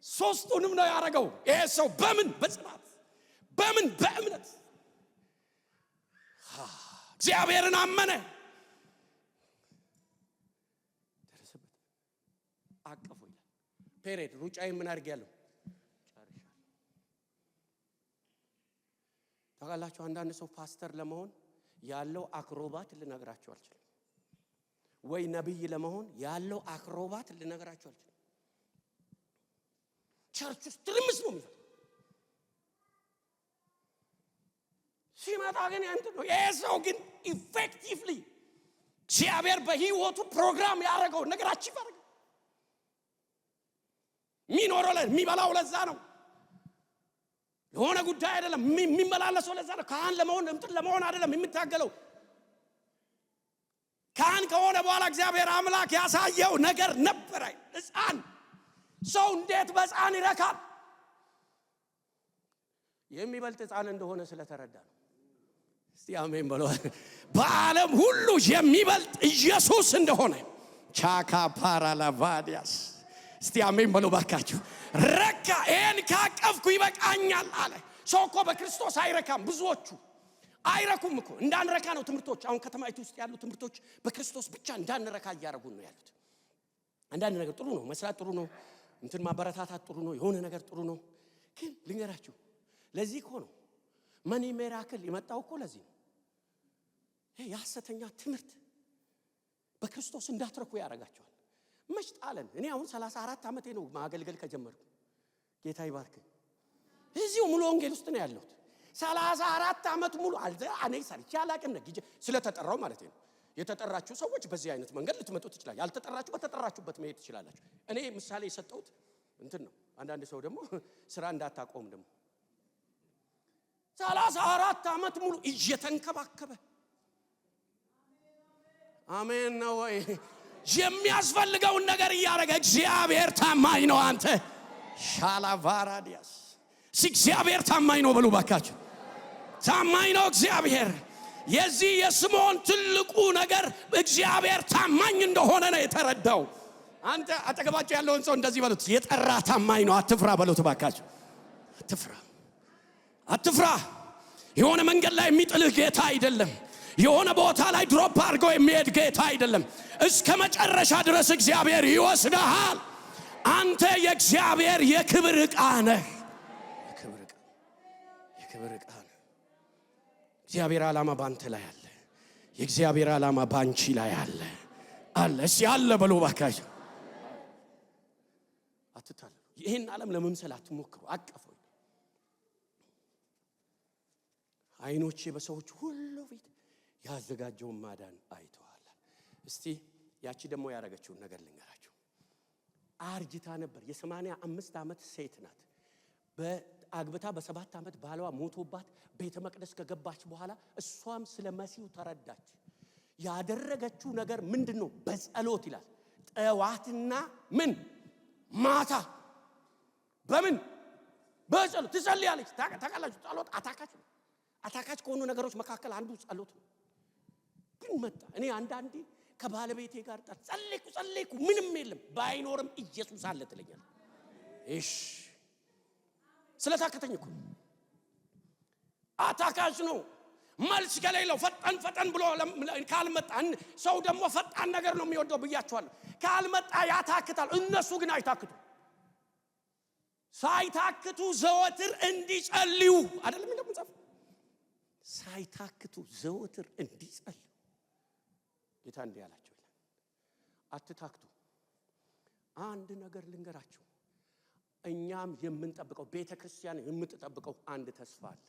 ሶስቱንም ነው ያረገው። ይሄ ሰው በምን? በጽናት፣ በምን? በእምነት እግዚአብሔርን አመነ፣ ደረሰበት፣ አቀፈው ይላል። ፔሬድ ሩጫዬን ምን አድርጌያለሁ? ጨርሻለሁ። ታውቃላችሁ፣ አንዳንድ ሰው ፓስተር ለመሆን ያለው አክሮባት ልነግራችሁ አልችልም። ወይ ነብይ ለመሆን ያለው አክሮባት ልነግራችሁ አልችልም። ቸርች ውስጥ ትርምስ ነው የሚፈጠረው። ሲመጣ ግን ያንተ ነው የሰው ግን ኢፌክቲቭሊ እግዚአብሔር በህይወቱ ፕሮግራም ያደረገው ነገር አቺቭ አደረገ። የሚኖረው የሚበላው ለዛ ነው። ለሆነ ጉዳይ አይደለም የሚመላለሰው ለዛ ነው። ካህን ለመሆን እንትን ለመሆን አይደለም የሚታገለው። ካህን ከሆነ በኋላ እግዚአብሔር አምላክ ያሳየው ነገር ነበር። ሕፃን ሰው እንዴት በሕፃን ይረካል? የሚበልጥ ሕፃን እንደሆነ ስለተረዳ ነው። እስቲ አሜን በሉ። በዓለም ሁሉ የሚበልጥ ኢየሱስ እንደሆነ ቻካ ፓራላቫዲያስ እስቲ አሜን በሉ ባካችሁ። ረካ ይሄን ካቀፍኩ ይበቃኛል አለ። ሰው እኮ በክርስቶስ አይረካም። ብዙዎቹ አይረኩም እኮ እንዳንረካ ነው ትምህርቶች። አሁን ከተማይቱ ውስጥ ያሉ ትምህርቶች በክርስቶስ ብቻ እንዳንረካ እያደረጉን ነው ያሉት። አንዳንድ ነገር ጥሩ ነው፣ መስራት ጥሩ ነው፣ እንትን ማበረታታት ጥሩ ነው፣ የሆነ ነገር ጥሩ ነው። ግን ልንገራችሁ ለዚህ እኮ ነው መኒ ሚራክል የመጣው እኮ ለዚህ ነው። ይሄ የሐሰተኛ ትምህርት በክርስቶስ እንዳትረኩ ያደርጋቸዋል። መች ጣለን? እኔ አሁን 34 ዓመቴ ነው ማገልገል ከጀመርኩ። ጌታ ይባርክ። እዚሁ ሙሉ ወንጌል ውስጥ ነው ያለሁት 34 ዓመት ሙሉ እኔ ሰርቼ አላውቅም። ነግጄ ስለተጠራው ማለት ነው። የተጠራችሁ ሰዎች በዚህ አይነት መንገድ ልትመጡ ትችላላችሁ። ያልተጠራችሁ በተጠራችሁበት መሄድ ትችላላችሁ። እኔ ምሳሌ የሰጠሁት እንትን ነው። አንዳንድ ሰው ደግሞ ስራ እንዳታቆም ደግሞ 34 ዓመት ሙሉ እየተንከባከበ አሜን ነው ወይ የሚያስፈልገውን ነገር ያረጋ እግዚአብሔር ታማኝ ነው። አንተ ሻላቫራዲያስ እግዚአብሔር ታማኝ ነው በሉ ባካችሁ። ታማኝ ነው እግዚአብሔር። የዚህ የስምዖን ትልቁ ነገር እግዚአብሔር ታማኝ እንደሆነ ነው የተረዳው። አንተ አጠገባችሁ ያለውን ሰው እንደዚህ በሉት፣ የጠራ ታማኝ ነው አትፍራ በሉት ባካችሁ። አትፍራ አትፍራ። የሆነ መንገድ ላይ የሚጥልህ ጌታ አይደለም። የሆነ ቦታ ላይ ድሮፕ አድርጎ የሚሄድ ጌታ አይደለም። እስከ መጨረሻ ድረስ እግዚአብሔር ይወስድሃል። አንተ የእግዚአብሔር የክብር ዕቃ ነህ። የክብር ዕቃ ነህ። እግዚአብሔር ዓላማ ባንተ ላይ አለ። የእግዚአብሔር ዓላማ ባንቺ ላይ አለ። እስቲ አለ በሉ ባካችሁ። አትታለሉ። ይህን ዓለም ለመምሰል አትሞክሩ። አቀፈው አይኖቼ በሰዎች ሁሉ ፊት ያዘጋጀውን ማዳን አይተዋል። እስቲ ያቺ ደግሞ ያረጋችውን ነገር ልንገራችሁ። አርጅታ ነበር። የ85 ዓመት ሴት ናት። በአግብታ በ7 ዓመት ባሏ ሞቶባት ቤተ መቅደስ ከገባች በኋላ እሷም ስለ መሲሁ ተረዳች። ያደረገችው ነገር ምንድነው? በጸሎት ይላል። ጠዋትና ምን ማታ በምን በጸሎት ትጸልያለች። ታውቃላችሁ ጸሎት አታካች ከሆኑ ነገሮች መካከል አንዱ ጸሎት ነው። ግን መጣ። እኔ አንዳንዴ ከባለቤቴ ጋር ጸልይኩ ምንም የለም ባይኖርም ኢየሱስ አለ ትለኛል። እሺ ስለታከተኝ እኮ አታካች ነው። መልስ ከሌለው ፈጠን ብሎ ካልመጣ ሰው ደግሞ ፈጣን ነገር ነው የሚወደው ብያቸዋለሁ። ካልመጣ ያታክታል። እነሱ ግን አይታክቱ። ሳይታክቱ ዘወትር እንዲጸልዩ አይደለም እንደምንጽፍ ሳይታክቱ ዘወትር እንዲጸልዩ ጌታ እንዲህ ያላቸው ይላል። አትታክቱ። አንድ ነገር ልንገራችሁ። እኛም የምንጠብቀው ቤተክርስቲያን የምትጠብቀው አንድ ተስፋ አለ።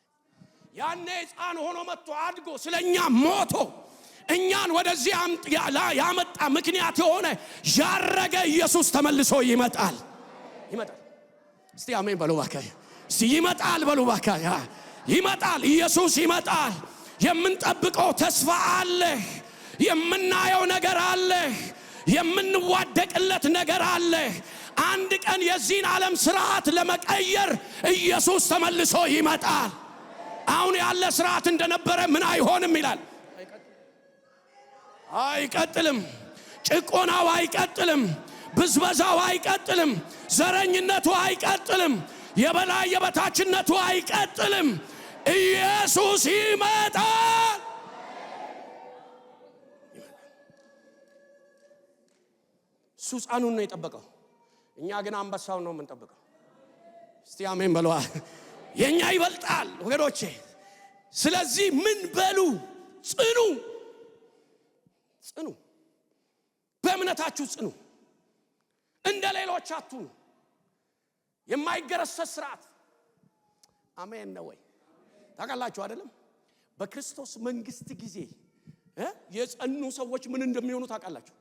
ያኔ ሕፃን ሆኖ መጥቶ አድጎ ስለኛ ሞቶ እኛን ወደዚህ ያመጣ ምክንያት የሆነ ያረገ ኢየሱስ ተመልሶ ይመጣል። እስቲ አሜን በሉ ባካችሁ። እስቲ ይመጣል በሉ ባካችሁ። ይመጣል። ኢየሱስ ይመጣል። የምንጠብቀው ተስፋ አለ። የምናየው ነገር አለ። የምንዋደቅለት ነገር አለ። አንድ ቀን የዚህን ዓለም ስርዓት ለመቀየር ኢየሱስ ተመልሶ ይመጣል። አሁን ያለ ስርዓት እንደነበረ ምን አይሆንም ይላል። አይቀጥልም። ጭቆናው አይቀጥልም። ብዝበዛው አይቀጥልም። ዘረኝነቱ አይቀጥልም። የበላይ የበታችነቱ አይቀጥልም። ኢየሱስ ይመጣል። እሱ ሕፃኑን ነው የጠበቀው። እኛ ግን አንበሳውን ነው የምንጠብቀው። እስቲ አሜን በሉ። የኛ ይበልጣል ወገኖቼ። ስለዚህ ምን በሉ? ጽኑ። በእምነታችሁ ጽኑ፣ እንደ ሌሎች አትሁኑ። የማይገረሰስ ሥርዓት አሜን ነው ወይ? ታውቃላችሁ አይደለም? በክርስቶስ መንግስት ጊዜ የጸኑ ሰዎች ምን እንደሚሆኑ ታውቃላችሁ?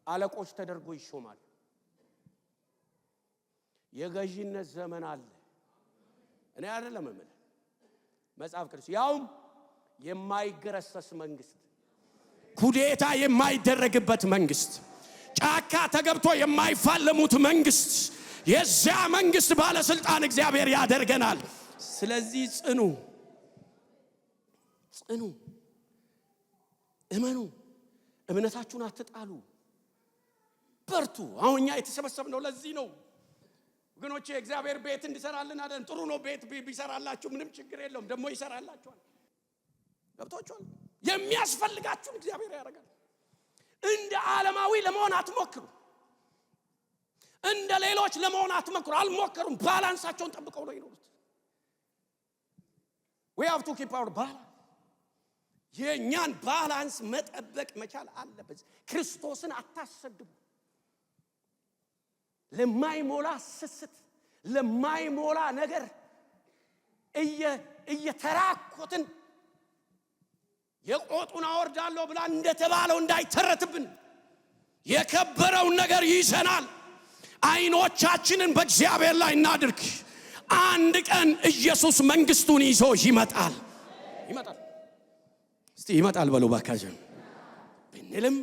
አለቆች ተደርጎ ይሾማል። የገዢነት ዘመን አለ። እኔ አይደለም ማለት መጽሐፍ ቅዱስ ያውም የማይገረሰስ መንግስት፣ ኩዴታ የማይደረግበት መንግስት፣ ጫካ ተገብቶ የማይፋለሙት መንግስት፣ የዚያ መንግስት ባለስልጣን እግዚአብሔር ያደርገናል። ስለዚህ ጽኑ፣ እመኑ፣ እምነታችሁን አትጣሉ፣ በርቱ። አሁን እኛ የተሰበሰብነው ለዚህ ነው ወገኖቼ። እግዚአብሔር ቤት እንዲሰራልን አይደል? ጥሩ ነው ቤት ቢሰራላችሁ ምንም ችግር የለውም፣ ደግሞ ይሰራላችኋል። ገብቷችኋል? የሚያስፈልጋችሁን እግዚአብሔር ያደርጋል። እንደ ዓለማዊ ለመሆን አትሞክሩ፣ እንደ ሌሎች ለመሆን አትሞክሩ። አልሞከሩም። ባላንሳቸውን ጠብቀው ነው ይኖሩት። we have to keep our balance። የኛን ባላንስ መጠበቅ መቻል አለበት። ክርስቶስን አታሰድቡ። ለማይሞላ ስስት፣ ለማይሞላ ነገር እየተራኮትን የቆጡን አወርዳለሁ ብላ እንደተባለው እንዳይተረትብን የከበረውን ነገር ይዘናል። አይኖቻችንን በእግዚአብሔር ላይ እናድርግ። አንድ ቀን ኢየሱስ መንግስቱን ይዞ ይመጣል። እስቲ ይመጣል በሉ ባካችሁ። ብንልም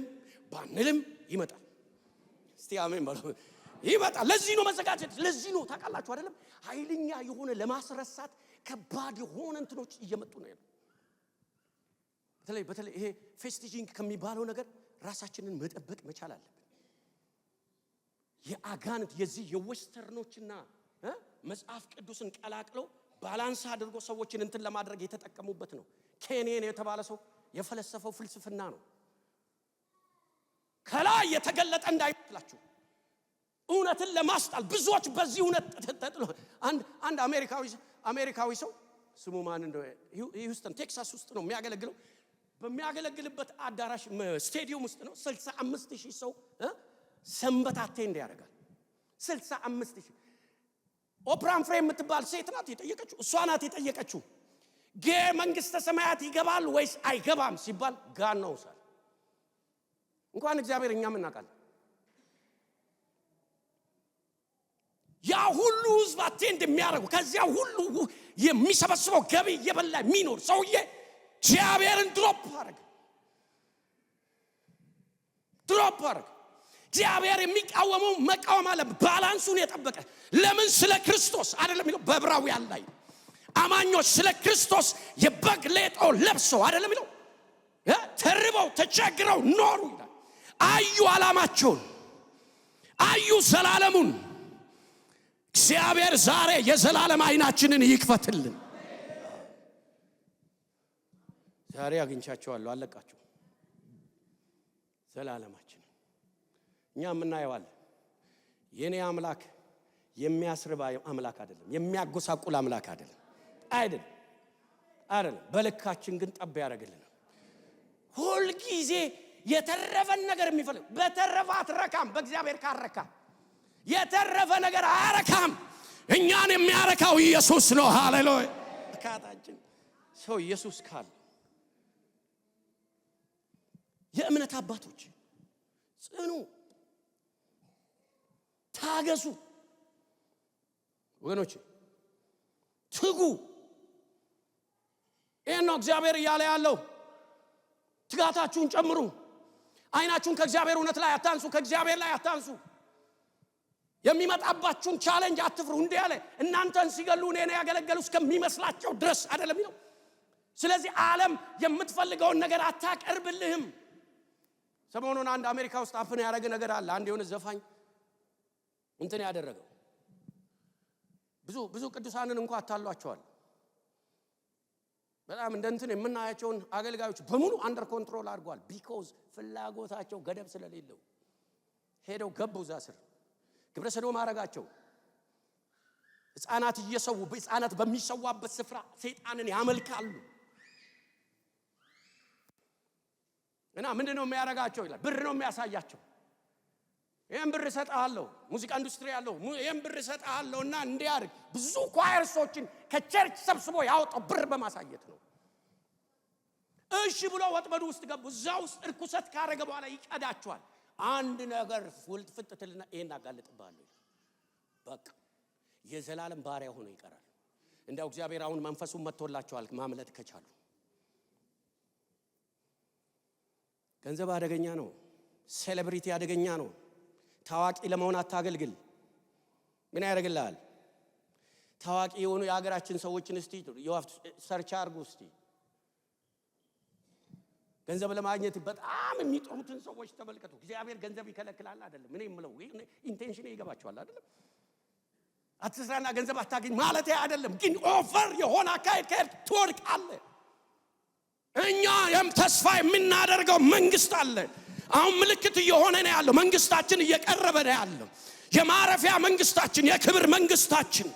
ባንልም ይመጣል። እስቲ አሜን በሉ። ይመጣል። ለዚህ ነው መዘጋጀት። ለዚህ ነው ታውቃላችሁ አይደለም? ኃይለኛ የሆነ ለማስረሳት ከባድ የሆነ እንትኖች እየመጡ ነው ያለው። በተለይ ይሄ ፌስቲጂንግ ከሚባለው ነገር ራሳችንን መጠበቅ መቻል አለብን። የአጋንንት የዚህ የዌስተርኖችና መጽሐፍ ቅዱስን ቀላቅለው ባላንስ አድርጎ ሰዎችን እንትን ለማድረግ የተጠቀሙበት ነው። ኬኔን የተባለ ሰው የፈለሰፈው ፍልስፍና ነው። ከላይ የተገለጠ እንዳይመስላችሁ እውነትን ለማስጣል ብዙዎች በዚህ እውነት ተጥሎ አንድ አሜሪካዊ ሰው ስሙ ማን እንደሆነ ሂውስተን ቴክሳስ ውስጥ ነው የሚያገለግለው። በሚያገለግልበት አዳራሽ ስቴዲየም ውስጥ ነው 65000 ሰው ሰንበት አቴንድ ያደርጋል። 65000 ኦፕራን ፍሬ የምትባል ሴት ናት የጠየቀችው። እሷ ናት የጠየቀችው መንግስተ ሰማያት ይገባል ወይስ አይገባም ሲባል ጋን ነው ሳል እንኳን እግዚአብሔር እኛም እናውቃለን። ያ ሁሉ ህዝብ አቴንድ የሚያደርገው ከዚያ ሁሉ የሚሰበስበው ገቢ እየበላ የሚኖር ሰውዬ እግዚአብሔርን ድሮፕ አደረገ። እግዚአብሔር የሚቃወመው መቃወም አለ። ባላንሱን የጠበቀ ለምን? ስለ ክርስቶስ አይደለም ይለው በዕብራውያን ላይ አማኞች ስለ ክርስቶስ የበግ ሌጦ ለብሰው አይደለም ይለው ተርበው ተቸግረው ኖሩ ይላል። አዩ ዓላማቸውን፣ አዩ ዘላለሙን። እግዚአብሔር ዛሬ የዘላለም አይናችንን ይክፈትልን። ዛሬ አግኝቻቸዋለሁ፣ አለቃቸው ዘላለማችን እኛ የምናየዋለን። የኔ አምላክ የሚያስርባ አምላክ አይደለም፣ የሚያጎሳቁል አምላክ አይደለም። በልካችን ግን ጠብ ያደርግልናል። ሁል ጊዜ የተረፈን ነገር የሚፈልግ በተረፈ አትረካም። በእግዚአብሔር ካረካ የተረፈ ነገር አያረካም። እኛን የሚያረካው ኢየሱስ ነው። ሃሌሉያ። ካታችን ሰው ኢየሱስ ካለ የእምነት አባቶች ጽኑ፣ ታገሱ ወገኖች፣ ትጉ። ይሄን ነው እግዚአብሔር እያለ ያለው። ትጋታችሁን ጨምሩ። አይናችሁን ከእግዚአብሔር እውነት ላይ አታንሱ፣ ከእግዚአብሔር ላይ አታንሱ። የሚመጣባችሁን ቻሌንጅ አትፍሩ። እንዲህ ያለ እናንተን ሲገሉ እኔን ያገለገሉ እስከሚመስላቸው ድረስ አይደለም ይለው። ስለዚህ ዓለም የምትፈልገውን ነገር አታቀርብልህም። ሰሞኑን አንድ አሜሪካ ውስጥ አፍን ያደረገ ነገር አለ። አንድ የሆነ ዘፋኝ እንትን ያደረገው ብዙ ቅዱሳንን እንኳን አታሏቸዋል። በጣም እንደንትን የምናያቸውን አገልጋዮች በሙሉ አንደር ኮንትሮል አድርጓል። ቢኮዝ ፍላጎታቸው ገደብ ስለሌለው ሄደው ገቡ እዛ ስር ግብረ ሰዶም ማረጋቸው። ሕፃናት እየሰው በሕፃናት በሚሰዋበት ስፍራ ሰይጣንን ያመልካሉ። እና ምንድነው የሚያረጋቸው ይላል? ብር ነው የሚያሳያቸው። ይሄን ብር እሰጥሃለሁ፣ ሙዚቃ ኢንዱስትሪ ያለው ይሄን ብር እሰጥሃለሁና እንዲያርግ ብዙ ኳየርሶችን ከቸርች ሰብስቦ ያወጣው ብር በማሳየት ነው። እሺ ብሎ ወጥመዱ ውስጥ ገቡ። እዛው ውስጥ እርኩሰት ካረገ በኋላ ይቀዳቸዋል። አንድ ነገር ፍጥጥልና ይሄን አጋልጥባለሁ። በቃ የዘላለም ባሪያ ሆኖ ይቀራል። እንደው እግዚአብሔር አሁን መንፈሱን መጥቶላቸዋል ማምለጥ ከቻሉ። ገንዘብ አደገኛ ነው። ሴሌብሪቲ አደገኛ ነው። ታዋቂ ለመሆን አታገልግል። ምን ያደርግልሃል? ታዋቂ የሆኑ የሀገራችን ሰዎችን እስቲ ሰርች አድርጉ እስቲ። ገንዘብ ለማግኘት በጣም የሚጥሩትን ሰዎች ተመልከቱ። እግዚአብሔር ገንዘብ ይከለክላል አይደለም። ምን የምለው ኢንቴንሽን ይገባቸዋል አይደለም። አትስራና ገንዘብ አታገኝ ማለት አይደለም። ግን ኦፈር የሆነ አካሄድ ትወድቃለህ። እኛ ተስፋ የምናደርገው መንግስት አለ። አሁን ምልክት እየሆነ ነው ያለው። መንግስታችን እየቀረበ ነው ያለው። የማረፊያ መንግስታችን፣ የክብር መንግስታችን፣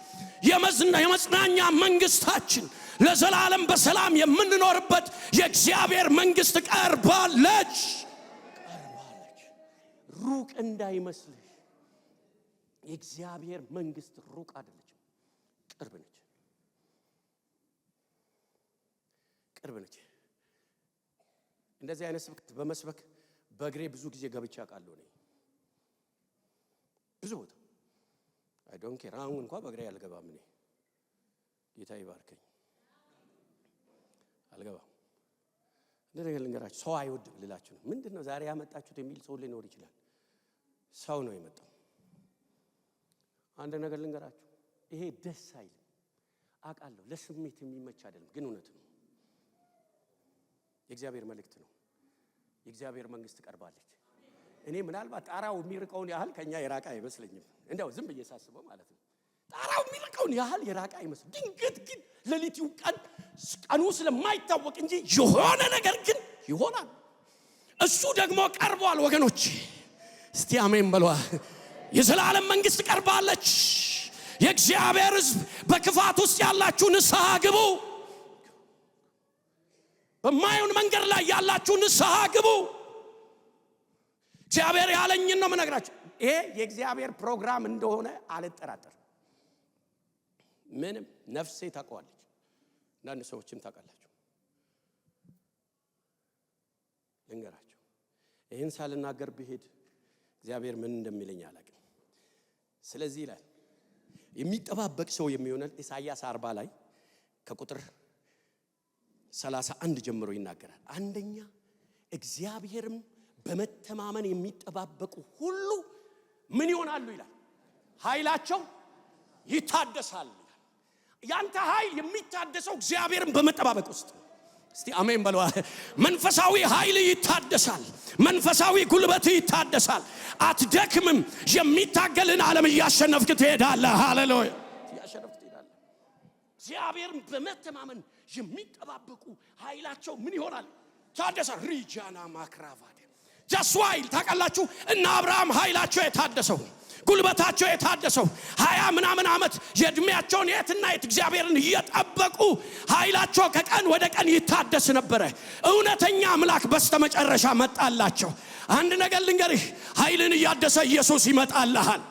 የመጽናኛ መንግስታችን፣ ለዘላለም በሰላም የምንኖርበት የእግዚአብሔር መንግስት ቀርባለች። ሩቅ እንዳይመስልህ። የእግዚአብሔር መንግስት ሩቅ አይደለችም፣ ቅርብ ነች። ቅርብ ነች። እንደዚህ አይነት ስብከት በመስበክ በእግሬ ብዙ ጊዜ ገብቼ አውቃለሁ። እኔ ብዙ ቦታ አይ ዶንት ኬር። አሁን እንኳን በእግሬ አልገባም። እኔ ጌታ ይባርከኝ፣ አልገባም። እንደገና ልንገራችሁ፣ ሰው አይወድም ልላችሁ ነው። ምንድነው ዛሬ ያመጣችሁት የሚል ሰው ሊኖር ይችላል። ሰው ነው የመጣው። አንድ ነገር ልንገራችሁ፣ ይሄ ደስ አይልም አውቃለሁ። ለስሜት የሚመች አይደለም፣ ግን እውነት ነው። የእግዚአብሔር መልእክት ነው። የእግዚአብሔር መንግስት ቀርባለች። እኔ ምናልባት ጣራው የሚርቀውን ያህል ከኛ የራቀ አይመስለኝም። እንደው ዝም ብዬ ሳስበው ማለት ነው። ጣራው የሚርቀውን ያህል የራቀ አይመስልም። ድንገት ግን ሌሊቱ ቀኑ ስለማይታወቅ እንጂ የሆነ ነገር ግን ይሆናል። እሱ ደግሞ ቀርቧል ወገኖች። እስቲ አሜን በሏ። የዘላለም መንግስት ቀርባለች። የእግዚአብሔር ሕዝብ በክፋት ውስጥ ያላችሁ ንስሐ ግቡ። በማይሆን መንገድ ላይ ያላችሁ ንስሐ ግቡ። እግዚአብሔር ያለኝን ነው የምነግራችሁ። ይሄ የእግዚአብሔር ፕሮግራም እንደሆነ አልጠራጠርም። ምንም ነፍሴ ታውቀዋለች። አንዳንድ ሰዎችም ታውቃላችሁ። ልንገራችሁ፣ ይህን ሳልናገር ብሄድ እግዚአብሔር ምን እንደሚለኝ አላውቅም። ስለዚህ ይላል የሚጠባበቅ ሰው የሚሆነው ኢሳይያስ 40 ላይ ከቁጥር 31 ጀምሮ ይናገራል። አንደኛ እግዚአብሔርም በመተማመን የሚጠባበቁ ሁሉ ምን ይሆናሉ ይላል? ኃይላቸው ይታደሳል ይላል። ያንተ ኃይል የሚታደሰው እግዚአብሔርን በመጠባበቅ ውስጥ። እስቲ አሜን በሉ። መንፈሳዊ ኃይል ይታደሳል። መንፈሳዊ ጉልበት ይታደሳል። አትደክምም። የሚታገልን ዓለም እያሸነፍክ ትሄዳለህ። ሃሌሉያ! እያሸነፍክ ትሄዳለህ። እግዚአብሔርን በመተማመን የሚጠባበቁ ኃይላቸው ምን ይሆናል? ታደሳል። ሪጃና ማክራቫድ ጃስዋይል ታውቃላችሁ። እና አብርሃም ኃይላቸው የታደሰው ጉልበታቸው የታደሰው 20 ምናምን ዓመት የእድሜያቸውን የትና የት እግዚአብሔርን እየጠበቁ ኃይላቸው ከቀን ወደ ቀን ይታደስ ነበረ። እውነተኛ አምላክ በስተመጨረሻ መጣላቸው። አንድ ነገር ልንገርህ፣ ኃይልን እያደሰ ኢየሱስ ይመጣልሃል።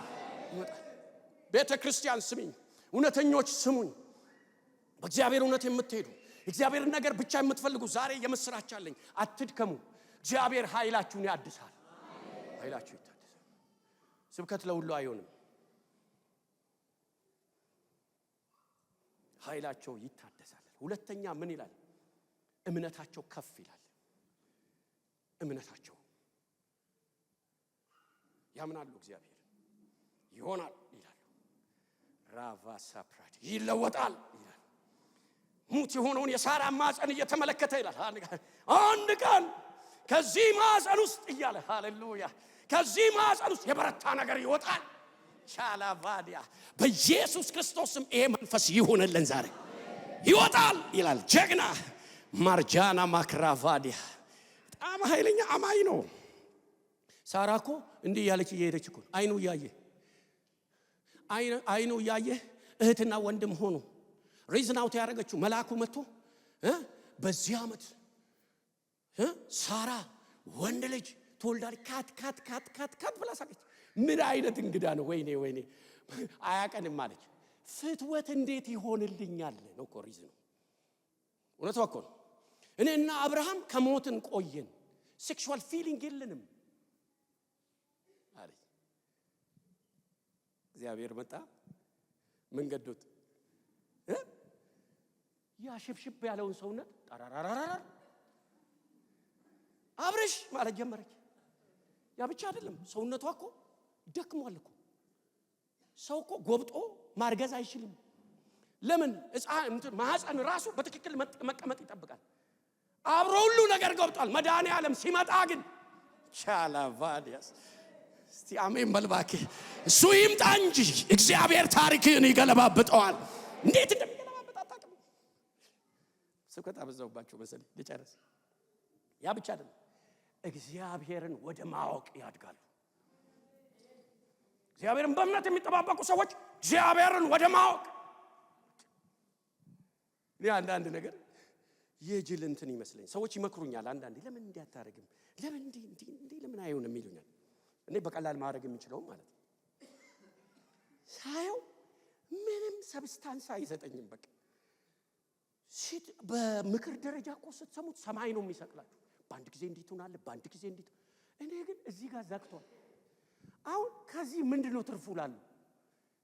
ቤተ ክርስቲያን ስሚኝ፣ እውነተኞች ስሙኝ። በእግዚአብሔር እውነት የምትሄዱ እግዚአብሔርን ነገር ብቻ የምትፈልጉ ዛሬ የምስራች አለኝ። አትድከሙ። እግዚአብሔር ኃይላችሁን ያድሳል። ኃይላችሁ ይታደሳል። ስብከት ለሁሉ አይሆንም። ኃይላቸው ይታደሳል። ሁለተኛ ምን ይላል? እምነታቸው ከፍ ይላል። እምነታቸው ያምናሉ። እግዚአብሔር ይሆናል ይላሉ። ራቫ ሳፕራዲ ይለወጣል ይላል። ሙት የሆነውን የሳራ ማፀን እየተመለከተ ይላል አንድ ቀን ከዚህ ማፀን ውስጥ እያለ ሃሌሉያ፣ ከዚህ ማፀን ውስጥ የበረታ ነገር ይወጣል። ሻላቫዲያ በኢየሱስ ክርስቶስም ይሄ መንፈስ ይሁንልን። ዛሬ ይወጣል ይላል ጀግና ማርጃና ማክራቫዲያ። በጣም ኃይለኛ አማኝ ነው። ሳራ እኮ እንዲህ ያለች እየሄደች እኮ አይኑ እያየ እህትና ወንድም ሆኑ። ሪዝናውት ያደረገችው መልአኩ መጥቶ በዚህ ዓመት ሳራ ወንድ ልጅ ትወልዳለች ካት ብላ ሳቀች። ምን አይነት እንግዳ ነው? ወይኔ ወይኔ አያቀንም አለች። ፍትወት እንዴት ይሆንልኛል ነው እኮ ሪዝኑ። እውነቷ እኮ ነው። እኔና አብርሃም ከሞትን ቆየን፣ ሴክሹዋል ፊሊንግ የለንም አለች። እግዚአብሔር መጣ። ምን ገዶት ያ ሽብሽብ ያለውን ሰውነት ጠራራራራ አብርሽ ማለት ጀመረች። ያ ብቻ አይደለም፣ ሰውነቷ እኮ ደክሟል እኮ። ሰው እኮ ጎብጦ ማርገዝ አይችልም። ለምን? ማህፀን ራሱ በትክክል መቀመጥ ይጠብቃል። አብሮ ሁሉ ነገር ጎብጧል። መድኃኔዓለም ሲመጣ ግን ቻላቫዲያስ እስቲ አሜን በልባክ። እሱ ይምጣ እንጂ እግዚአብሔር ታሪክን ይገለባብጠዋል። እንዴት እንደሚገለባብጥ አታውቅም። ስብከት አበዛውባችሁ መሰለኝ ልጨርስ። ያ ብቻ አይደለም፣ እግዚአብሔርን ወደ ማወቅ ያድጋሉ። እግዚአብሔርን በእምነት የሚጠባበቁ ሰዎች እግዚአብሔርን ወደ ማወቅ። አንዳንድ ነገር የጅል እንትን ይመስለኝ። ሰዎች ይመክሩኛል አንዳንዴ፣ ለምን እንዲህ አታረግም፣ ለምን እንዲህ ለምን አይሆንም ይሉኛል። እኔ በቀላል ማድረግ የምችለው ማለት ነው። ሳየው ምንም ሰብስታንስ አይሰጠኝም። በቃ በምክር ደረጃ እኮ ስትሰሙት ሰማይ ነው የሚሰቅላችሁ። በአንድ ጊዜ እንዲህ ትሆናለህ፣ በአንድ ጊዜ እንዲህ። እኔ ግን እዚህ ጋር ዘግቷል። አሁን ከዚህ ምንድነው ትርፉ ላለው?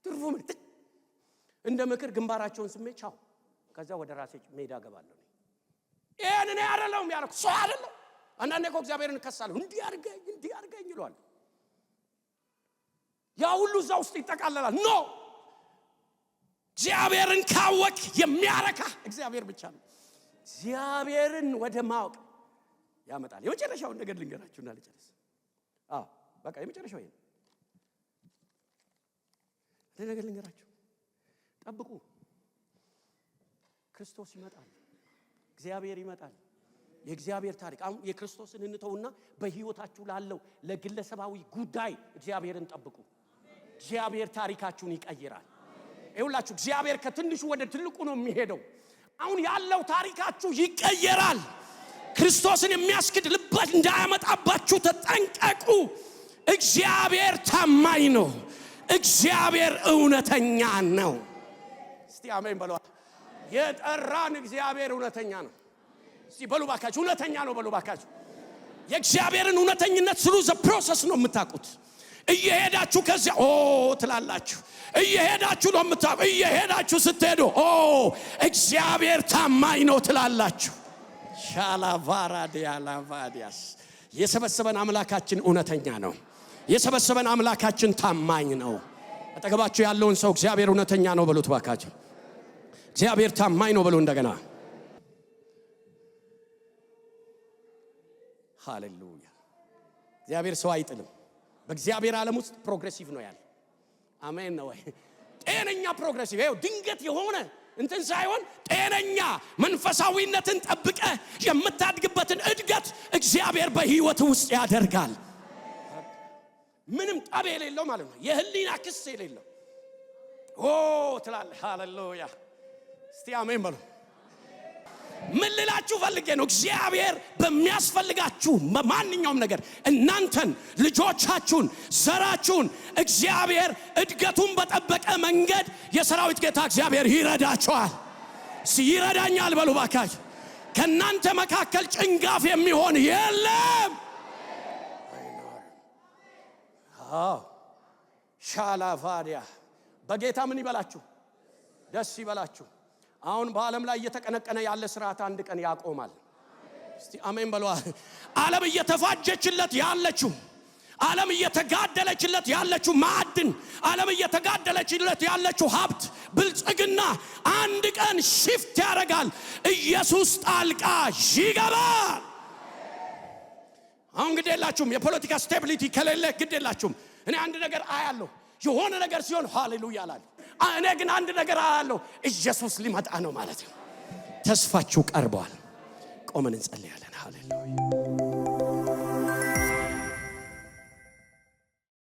ትርፉ ምን? እንደ ምክር ግንባራቸውን ስሜ ቻው፣ ከዛ ወደ ራሴ ሜዳ ገባለሁ። ይሄን እኔ አይደለሁም ያልኩት፣ ሰው አይደለም። አንዳንዴ እኮ እግዚአብሔርን እከሳለሁ፣ እንዲህ አድርገኝ ይሏል። ያ ሁሉ እዛ ውስጥ ይጠቃለላል። ኖ፣ እግዚአብሔርን ካወቅ የሚያረካ እግዚአብሔር ብቻ ነው። እግዚአብሔርን ወደ ማወቅ ያመጣል። የመጨረሻውን ነገር ልንገራችሁና ልጨርስ። በቃ የመጨረሻው ይሄ ነገር ልንገራችሁ። ጠብቁ፣ ክርስቶስ ይመጣል፣ እግዚአብሔር ይመጣል። የእግዚአብሔር ታሪክ አሁን የክርስቶስን እንተውና በህይወታችሁ ላለው ለግለሰባዊ ጉዳይ እግዚአብሔርን ጠብቁ። እግዚአብሔር ታሪካችሁን ይቀይራል። ይኸውላችሁ እግዚአብሔር ከትንሹ ወደ ትልቁ ነው የሚሄደው። አሁን ያለው ታሪካችሁ ይቀየራል። ክርስቶስን የሚያስክድ ልበት እንዳያመጣባችሁ ተጠንቀቁ። እግዚአብሔር ታማኝ ነው። እግዚአብሔር እውነተኛ ነው። እስቲ አሜን በሉ። የጠራን እግዚአብሔር እውነተኛ ነው። እስቲ በሉ ባካችሁ፣ እውነተኛ ነው በሉ ባካችሁ። የእግዚአብሔርን እውነተኝነት ስሩ ዘ ፕሮሰስ ነው የምታውቁት። እየሄዳችሁ ከዚያ ትላላችሁ። እየሄዳችሁ ነው የምታውቁት። እየሄዳችሁ ስትሄዱ እግዚአብሔር ታማኝ ነው ትላላችሁ። ሻላቫራዲያላቫዲያስ የሰበሰበን አምላካችን እውነተኛ ነው። የሰበሰበን አምላካችን ታማኝ ነው። አጠገባችሁ ያለውን ሰው እግዚአብሔር እውነተኛ ነው በሉት ባካችሁ። እግዚአብሔር ታማኝ ነው በሉ እንደገና። ሃሌሉያ። እግዚአብሔር ሰው አይጥልም። በእግዚአብሔር ዓለም ውስጥ ፕሮግሬሲቭ ነው ያለ። አሜን ነው ወይ? ጤነኛ ፕሮግሬሲቭ። ይሄው ድንገት የሆነ እንትን ሳይሆን ጤነኛ መንፈሳዊነትን ጠብቀ የምታድግበትን እድገት እግዚአብሔር በህይወት ውስጥ ያደርጋል። ምንም ጠብ የሌለው ማለት ነው። የህሊና ክስ የሌለው ትላለህ። ሃሌሉያ። እስቲ አሜን በሉ። ምን ልላችሁ ፈልጌ ነው? እግዚአብሔር በሚያስፈልጋችሁ ማንኛውም ነገር እናንተን፣ ልጆቻችሁን፣ ዘራችሁን እግዚአብሔር እድገቱን በጠበቀ መንገድ የሰራዊት ጌታ እግዚአብሔር ይረዳቸዋል። ይረዳኛል በሉ ባካችሁ። ከናንተ መካከል ጭንጋፍ የሚሆን የለም። ሻላቫዲያ በጌታ ምን ይበላችሁ? ደስ ይበላችሁ። አሁን በዓለም ላይ እየተቀነቀነ ያለ ስርዓት አንድ ቀን ያቆማል። እስቲ አሜን በሉ። ዓለም እየተፋጀችለት ያለችው፣ ዓለም እየተጋደለችለት ያለችው ማዕድን፣ ዓለም እየተጋደለችለት ያለችው ሀብት፣ ብልጽግና አንድ ቀን ሽፍት ያደርጋል። ኢየሱስ ጣልቃ ይገባል። አሁን ግድ የላችሁም የፖለቲካ ስቴቢሊቲ ከሌለ ግድ የላችሁም። እኔ አንድ ነገር አያለሁ። የሆነ ነገር ሲሆን ሃሌሉያ አላለሁ። እኔ ግን አንድ ነገር አያለሁ። ኢየሱስ ሊመጣ ነው ማለት ነው። ተስፋችሁ ቀርቧል። ቆመን እንጸልያለን። ሃሌሉያ